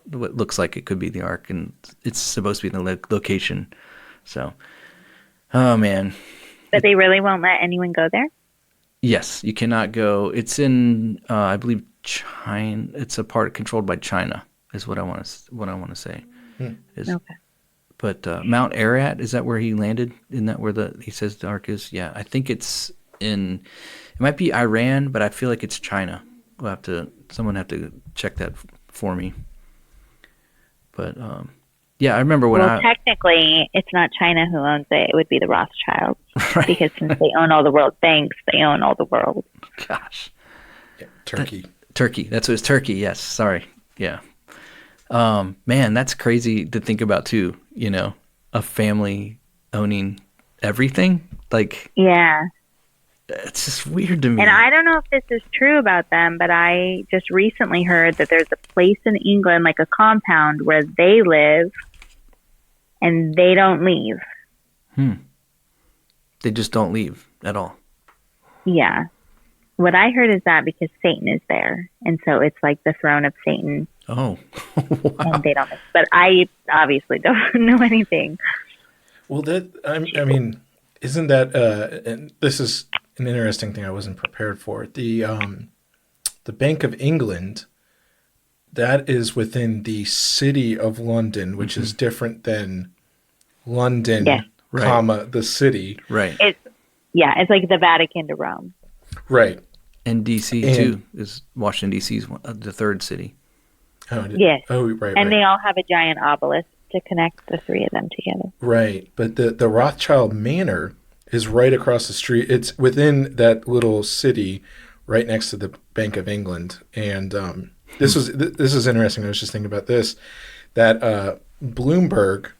what looks like it could be the Ark, and it's supposed to be in the location. So, oh man. But they really won't let anyone go there? Yes, you cannot go. It's in, I believe, China. It's a part controlled by China, is what I want to say. Okay. But Mount Ararat, is that where he landed? Isn't that where he says the Ark is? Yeah, I think it's in. It might be Iran, but I feel like it's China. Someone have to check that for me. But yeah, I remember when technically, it's not China who owns it. It would be the Rothschilds. Right. Because since they own all the world banks, they own all the world. Gosh. Yeah, Turkey. Turkey. That's what it's Turkey. Yes. Sorry. Yeah. Man, that's crazy to think about too, you know, a family owning everything. Like, yeah. It's just weird to me. And I don't know if this is true about them, but I just recently heard that there's a place in England, like a compound, where they live and they don't leave. They just don't leave at all. Yeah. What I heard is that because Satan is there. And so it's like the throne of Satan. Oh, wow. And they don't. But I obviously don't know anything. Well, I mean, isn't that, and this is an interesting thing I wasn't prepared for. The Bank of England, that is within the city of London, which is different than London, comma, the city. Right. It's like the Vatican to Rome. Right. And D.C. too is Washington D.C.'s the third city. Oh, yes. Oh, right. And they all have a giant obelisk to connect the three of them together. Right. But the Rothschild Manor is right across the street. It's within that little city right next to the Bank of England. And this is interesting. I was just thinking about this, that Bloomberg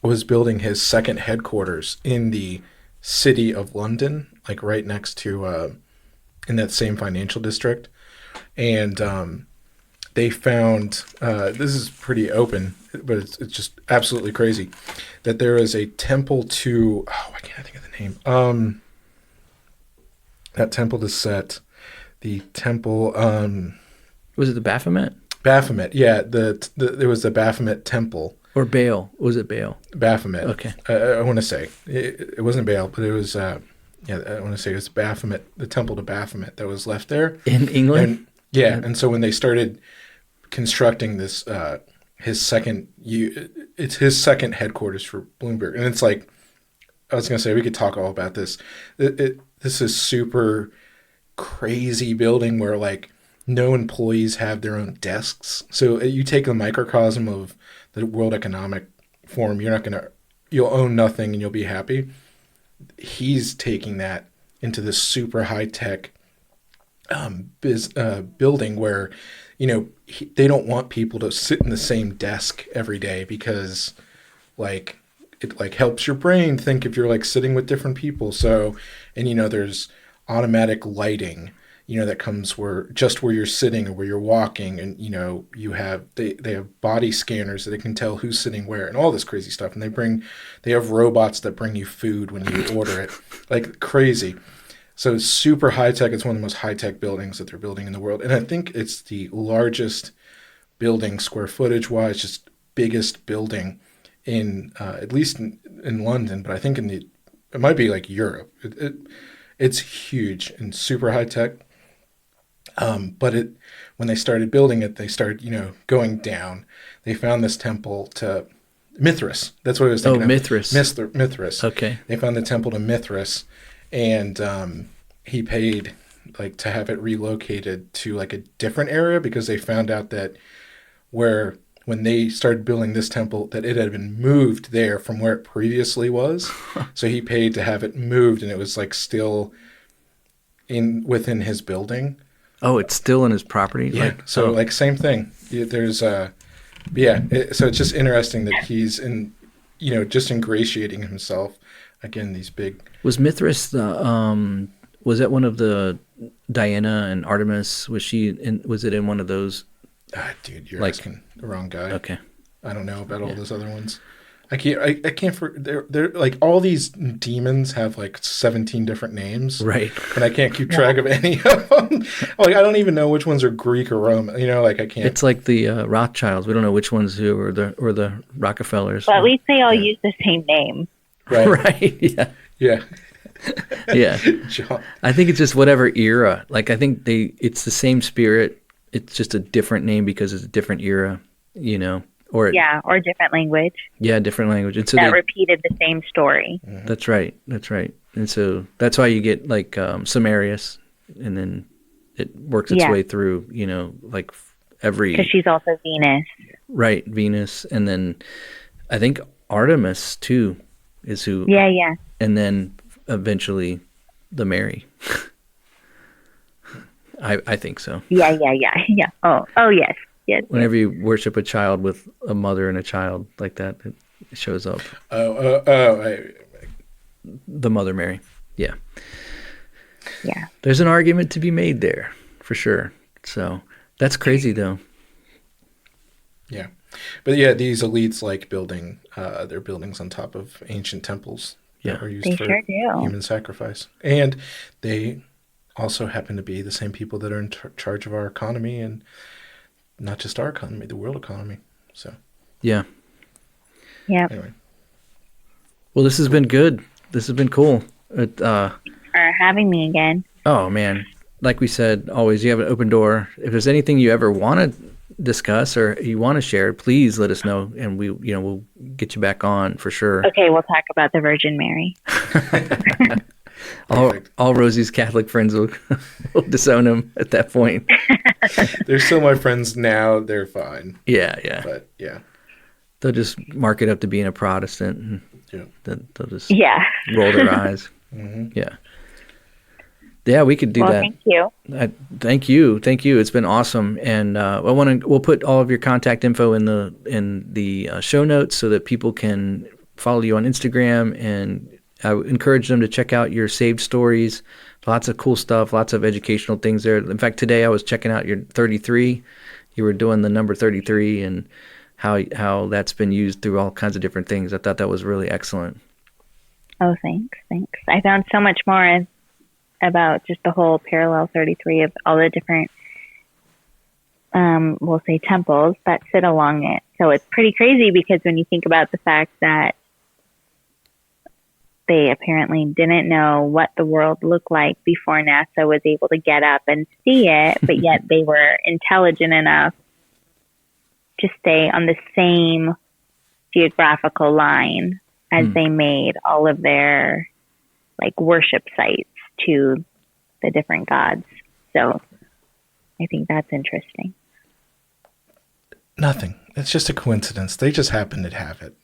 was building his second headquarters in the city of London, like right next to in that same financial district. And they found, this is pretty open, but it's just absolutely crazy, that there is a temple to, I can't think of the name. That temple to Set, the temple. Was it the Baphomet? Baphomet, yeah. There was the Baphomet temple. Or Baal? Was it Baal? Baphomet. Okay. I want to say it wasn't Baal, but it was. I want to say it was Baphomet, the temple to Baphomet that was left there In England. And so when they started constructing this, his second headquarters for Bloomberg, and it's like, I was gonna say we could talk all about this. This is super crazy building where like no employees have their own desks. So you take a microcosm of the World Economic Forum, you'll own nothing and you'll be happy. He's taking that into this super high tech building where, they don't want people to sit in the same desk every day because like it like helps your brain think if you're like sitting with different people. So, and there's automatic lighting, that comes where you're sitting or where you're walking, and they have body scanners that it can tell who's sitting where and all this crazy stuff. And they have robots that bring you food when you order it, like crazy. So it's super high tech. It's one of the most high tech buildings that they're building in the world. And I think it's the largest building square footage wise, just biggest building in, at least in London, but I think it might be like Europe. It's huge and super high tech. But when they started building it, they started, going down. They found this temple to Mithras. That's what I was thinking. Mithras. Mithras. Okay. They found the temple to Mithras, and he paid like to have it relocated to like a different area because they found out that when they started building this temple, that it had been moved there from where it previously was. So he paid to have it moved, and it was like still within his building. Oh, it's still in his property? Yeah. Like same thing. There's so it's just interesting that he's just ingratiating himself. Again, these big. Was Mithras was that one of the Diana and Artemis? Was it in one of those? Dude, you're asking the wrong guy. Okay. I don't know about all those other ones. I can't. They're like all these demons have like 17 different names, right? And I can't keep track of any of them. Like I don't even know which ones are Greek or Roman. Like I can't. It's like the Rothschilds. We don't know which ones who or the Rockefellers. But at least they all use the same name. Right. Right. Yeah. Yeah. Yeah. I think it's just whatever era. Like I think it's the same spirit. It's just a different name because it's a different era. Or different language. Yeah, different language. And so that repeated the same story. Mm-hmm. That's right. And so that's why you get like Samarius, and then it works its way through, like every... Because she's also Venus. Right, Venus. And then I think Artemis, too, is who... Yeah. And then eventually the Mary. I think so. Yeah. Oh, yes. Yes. Whenever you worship a child with a mother and a child like that, it shows up. The Mother Mary. Yeah. Yeah. There's an argument to be made there, for sure. So that's crazy, though. Yeah. But yeah, these elites like building their buildings on top of ancient temples that were used for human sacrifice. And they also happen to be the same people that are in charge of our economy, and not just our economy, the world economy. So yeah. Anyway. Well, this has been good. This has been cool. For having me again. Oh man, like we said, always you have an open door. If there's anything you ever want to discuss or you want to share, please let us know, and we'll get you back on for sure. Okay, we'll talk about the Virgin Mary. All Rosie's Catholic friends will disown him at that point. They're still my friends now. They're fine. Yeah. But yeah, they'll just mark it up to being a Protestant, and they'll just roll their eyes. Mm-hmm. Yeah, we could do that. Thank you. Thank you. It's been awesome, and we'll put all of your contact info in the show notes so that people can follow you on Instagram, and I would encourage them to check out your saved stories. Lots of cool stuff, lots of educational things there. In fact, today I was checking out your 33. You were doing the number 33 and how that's been used through all kinds of different things. I thought that was really excellent. Oh, thanks. I found so much more about just the whole parallel 33 of all the different, we'll say, temples that sit along it. So it's pretty crazy because when you think about the fact that they apparently didn't know what the world looked like before NASA was able to get up and see it, but yet they were intelligent enough to stay on the same geographical line as they made all of their worship sites to the different gods. So I think that's interesting. Nothing. It's just a coincidence. They just happened to have it.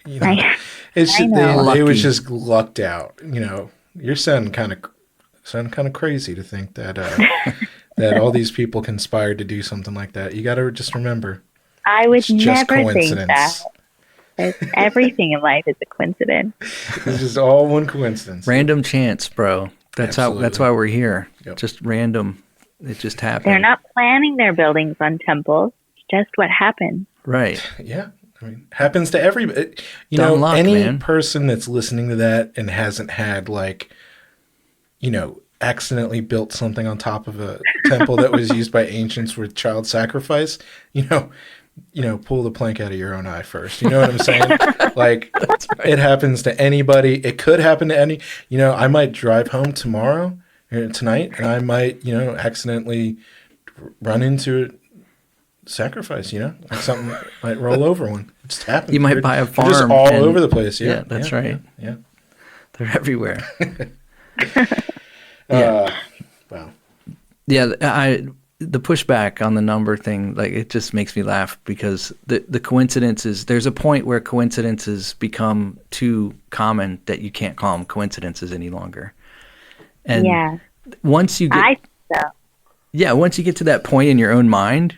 They was just lucked out. You're sounding kind of crazy to think that that all these people conspired to do something like that. You got to just remember. I would never think that. Everything in life is a coincidence. It's just all one coincidence. Random chance, bro. That's why we're here. Yep. Just random. It just happened. They're not planning their buildings on temples. It's just what happens. Right. Yeah. I mean, happens to everybody. Any person that's listening to that and hasn't had accidentally built something on top of a temple that was used by ancients with child sacrifice, pull the plank out of your own eye first. You know what I'm saying? It happens to anybody. It could happen to any, I might drive home tonight and I might, accidentally run into sacrifice, something might roll over one. It just happens. You might buy a farm. They're just all over the place. Yeah, that's right. Yeah. They're everywhere. Wow. Yeah, the pushback on the number thing, like, it just makes me laugh because the coincidences, there's a point where coincidences become too common that you can't call them coincidences any longer. And Yeah. once you get I think so. yeah, once you get to that point in your own mind,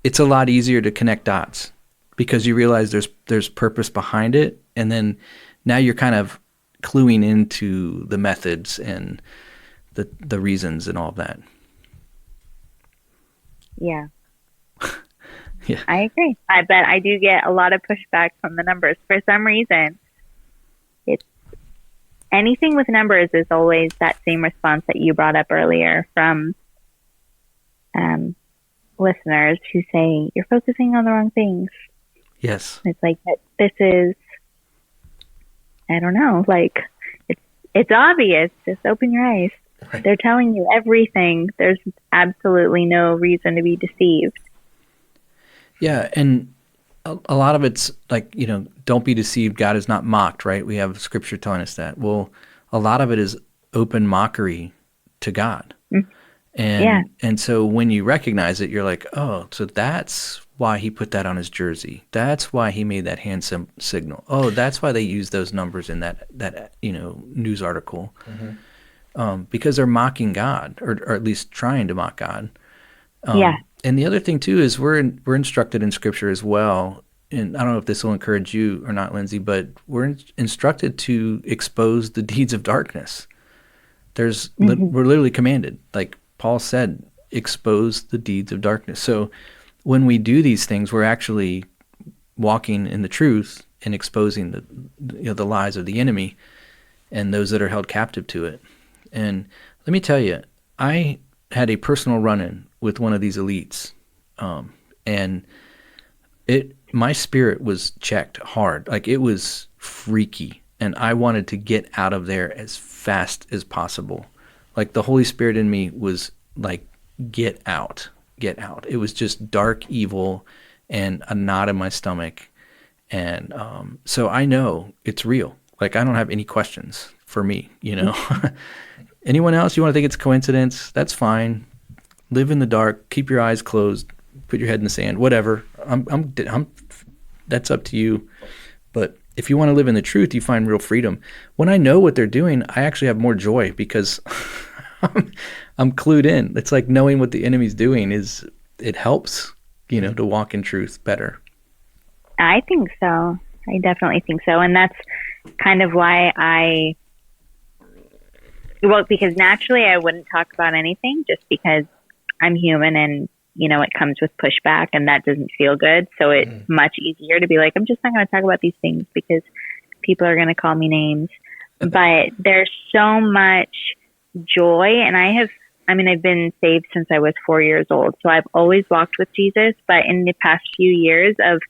it's a lot easier to connect dots because you realize there's purpose behind it, and then now you're kind of cluing into the methods and the reasons and all of that. Yeah. Yeah. I agree. I bet I do get a lot of pushback from the numbers. For some reason, it's anything with numbers is always that same response that you brought up earlier from listeners who say, you're focusing on the wrong things. Yes. It's like, this is, I don't know, like, it's obvious. Just open your eyes. Right. They're telling you everything. There's absolutely no reason to be deceived. Yeah, and a lot of it's like, don't be deceived. God is not mocked, right? We have scripture telling us that. Well, a lot of it is open mockery to God. And so when you recognize it, you're like, oh, so that's why he put that on his jersey. That's why he made that hand signal. Oh, that's why they used those numbers in that news article. Because they're mocking God, or at least trying to mock God. And the other thing too is we're instructed in Scripture as well. And I don't know if this will encourage you or not, Lindsay, but we're instructed to expose the deeds of darkness. We're literally commanded, like Paul said, expose the deeds of darkness. So when we do these things, we're actually walking in the truth and exposing the lies of the enemy and those that are held captive to it. And let me tell you, I had a personal run-in with one of these elites, and my spirit was checked hard. Like, it was freaky, and I wanted to get out of there as fast as possible. Like, the Holy Spirit in me was like, get out. It was just dark evil and a knot in my stomach. And so I know it's real. Like, I don't have any questions for me, Anyone else, you want to think it's coincidence? That's fine. Live in the dark. Keep your eyes closed. Put your head in the sand. Whatever. That's up to you. But if you want to live in the truth, you find real freedom. When I know what they're doing, I actually have more joy because I'm clued in. It's like knowing what the enemy's doing it helps, to walk in truth better. I think so. I definitely think so. And that's kind of why because naturally I wouldn't talk about anything just because I'm human and, it comes with pushback and that doesn't feel good. So it's much easier to be like, I'm just not going to talk about these things because people are going to call me names. But there's so much joy. And I've been saved since I was 4 years old. So I've always walked with Jesus. But in the past few years of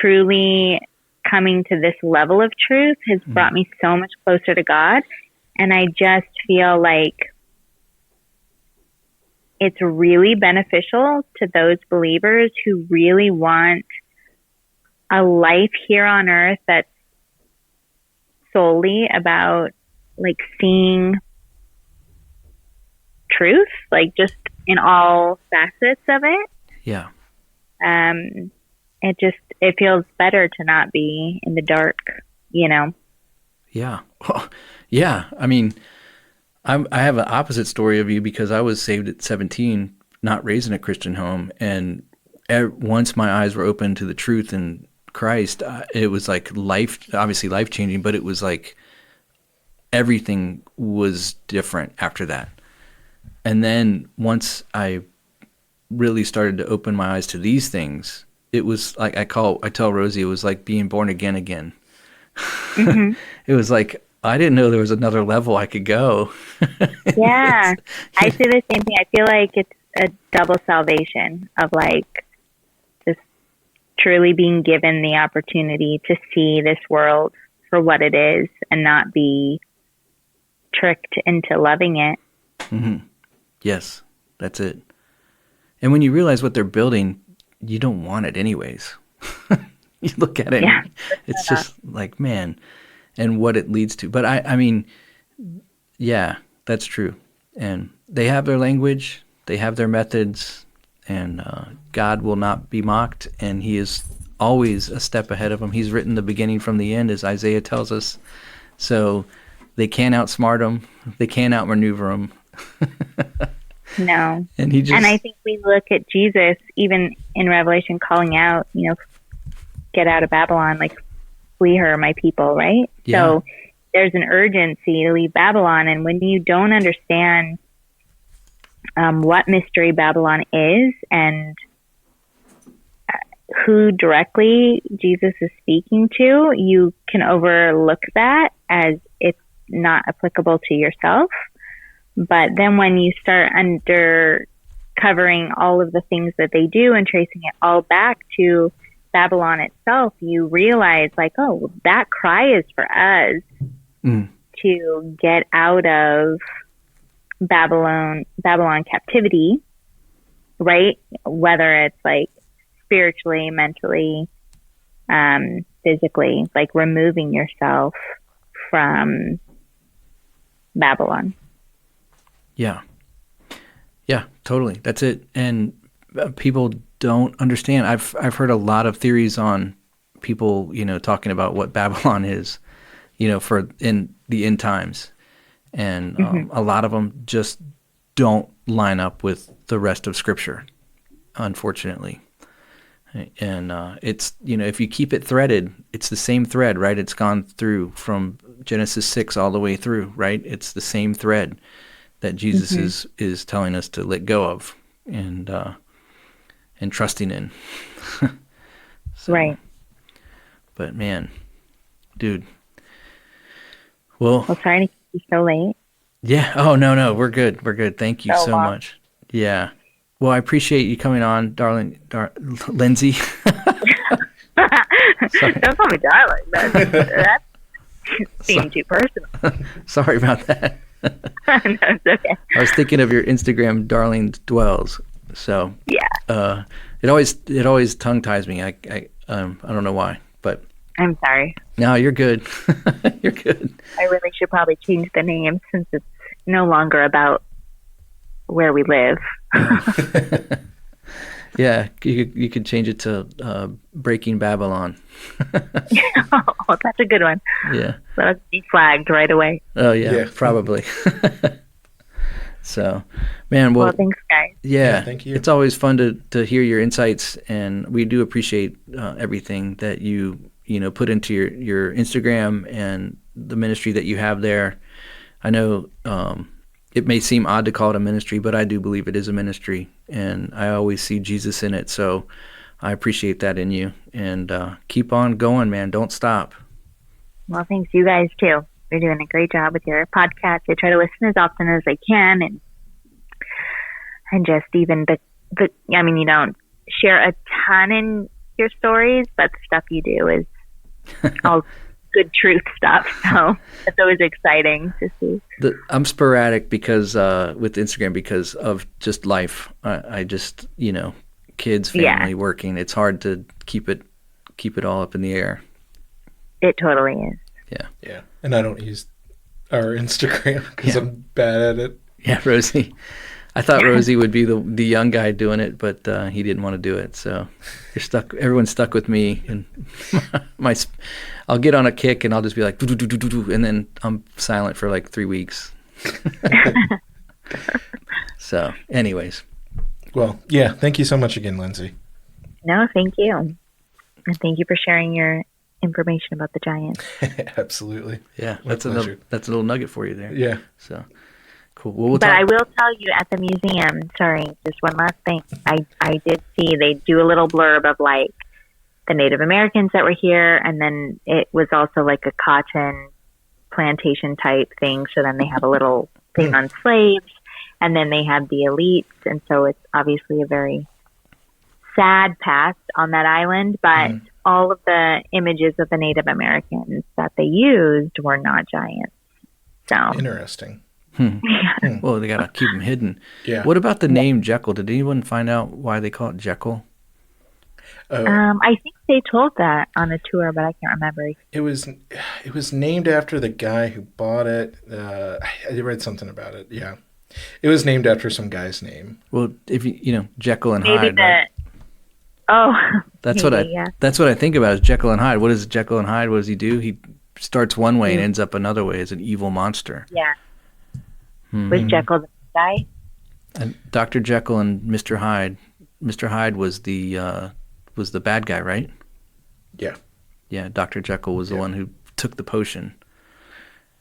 truly coming to this level of truth has brought me so much closer to God. And I just feel like it's really beneficial to those believers who really want a life here on earth that's solely about like seeing truth, like just in all facets of it. Yeah. It feels better to not be in the dark, Yeah. Yeah. I mean, I have an opposite story of you because I was saved at 17, not raised in a Christian home. And once my eyes were open to the truth in Christ, it was like obviously life-changing, but it was like everything was different after that. And then once I really started to open my eyes to these things, it was like I tell Rosie, it was like being born again. Mm-hmm. It was like I didn't know there was another level I could go. Yeah, I say the same thing. I feel like it's a double salvation of like just truly being given the opportunity to see this world for what it is and not be tricked into loving it. Mm-hmm. Yes, that's it. And when you realize what they're building, you don't want it anyways. You look at it, and it's just like, man, and what it leads to. But I mean, Yeah, that's true. And they have their language, they have their methods, and God will not be mocked, and he is always a step ahead of them. He's written the beginning from the end, as Isaiah tells us. So they can't outsmart him. They can't outmaneuver him. No. And I think we look at Jesus, even in Revelation, calling out, get out of Babylon, like, flee her, my people, right? Yeah. So there's an urgency to leave Babylon. And when you don't understand what mystery Babylon is and who directly Jesus is speaking to, you can overlook that as it's not applicable to yourself. But then when you start covering all of the things that they do and tracing it all back to Babylon itself, you realize, like, oh, that cry is for us to get out of Babylon captivity, right? Whether it's like spiritually, mentally, physically, like removing yourself from Babylon. Yeah. Yeah, totally. That's it. And people don't understand. I've heard a lot of theories on people, talking about what Babylon is, for in the end times. And a lot of them just don't line up with the rest of Scripture, unfortunately. And it's, if you keep it threaded, it's the same thread, right? It's gone through from Genesis 6 all the way through, right? It's the same thread that Jesus is telling us to let go of and trusting in. So, right. But man, dude. Well, sorry to keep you so late. Yeah. Oh, no. We're good. Thank you so long. much. Yeah. Well, I appreciate you coming on, darling, Lindsay. Don't call me darling. That seemed too personal. Sorry about that. No, it's okay. I was thinking of your Instagram, Darling Dwells. So yeah, it always tongue ties me. I don't know why, but I'm sorry. No, you're good. You're good. I really should probably change the name since it's no longer about where we live. Yeah, you could change it to Breaking Babylon. Oh, that's a good one. Yeah. That'll be flagged right away. Oh, yeah. Probably. So, man, well, thanks, guys. Yeah, thank you. It's always fun to hear your insights, and we do appreciate everything that you put into your Instagram and the ministry that you have there. I know it may seem odd to call it a ministry, but I do believe it is a ministry, and I always see Jesus in it. So I appreciate that in you, and keep on going, man. Don't stop. Well, thanks, you guys too. You're doing a great job with your podcast. I try to listen as often as I can, and just even the I mean, you don't share a ton in your stories, but the stuff you do is all good truth stuff. So it's always exciting to see. I'm sporadic because with Instagram because of just life. I just kids, family, working. It's hard to keep it all up in the air. It totally is. Yeah. And I don't use our Instagram because I'm bad at it. Yeah, Rosie. I thought Rosie would be the young guy doing it, but he didn't want to do it. So you're stuck. Everyone's stuck with me, and I'll get on a kick, and I'll just be like, and then I'm silent for like 3 weeks. So, anyways. Well, yeah. Thank you so much again, Lindsay. No, thank you, and thank you for sharing your information about the Giants. Absolutely. Yeah, that's a little nugget for you there. Yeah. So. Cool. But I will tell you at the museum, sorry, just one last thing. I did see they do a little blurb of like the Native Americans that were here, and then it was also like a cotton plantation type thing. So then they have a little thing on slaves, and then they have the elites, and so it's obviously a very sad past on that island, but all of the images of the Native Americans that they used were not giants. So interesting. Well, they gotta keep them hidden. Yeah. What about the name Jekyll? Did anyone find out why they call it Jekyll? I think they told that on a tour, but I can't remember. It was named after the guy who bought it. I read something about it. Yeah, it was named after some guy's name. Well, if you know Jekyll and Maybe Hyde, right? Oh, That's maybe, that's what I think about is Jekyll and Hyde. What is Jekyll and Hyde? What does he do? He starts one way and ends up another way as an evil monster. Yeah. Was Jekyll the guy? And Dr. Jekyll and Mr. Hyde. Mr. Hyde was the bad guy, right? Yeah. Yeah, Dr. Jekyll was the one who took the potion.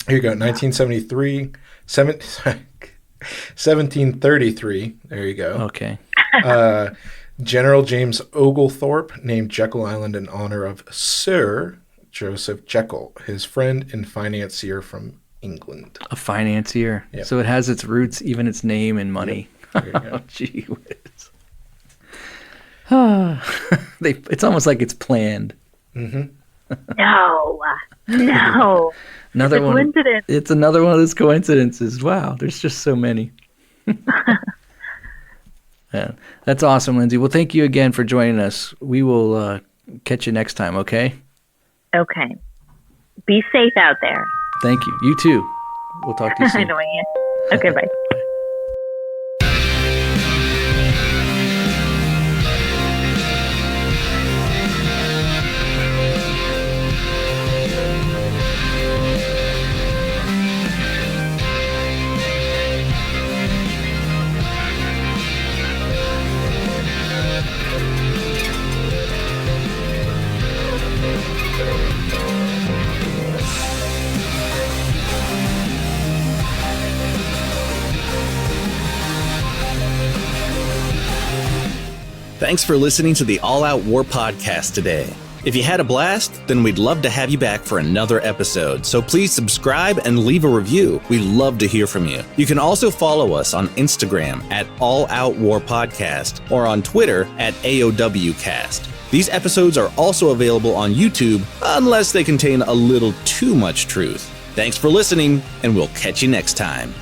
Here you go, 1973, 1733. There you go. Okay. General James Oglethorpe named Jekyll Island in honor of Sir Joseph Jekyll, his friend and financier from England. A financier. Yep. So it has its roots, even its name, in money. Yep. There you go. Oh, gee whiz. It's almost like it's planned. Mm-hmm. No. Another it's a one. coincidence. It's another one of those coincidences. Wow, there's just so many. Yeah, that's awesome, Lindsay. Well, thank you again for joining us. We will catch you next time, okay? Okay. Be safe out there. Thank you. You too. We'll talk to you soon. I know I am. Okay, bye. Thanks for listening to the All Out War podcast today. If you had a blast, then we'd love to have you back for another episode. So please subscribe and leave a review. We love to hear from you. You can also follow us on Instagram at All Out War Podcast or on Twitter at AOWcast. These episodes are also available on YouTube unless they contain a little too much truth. Thanks for listening, and we'll catch you next time.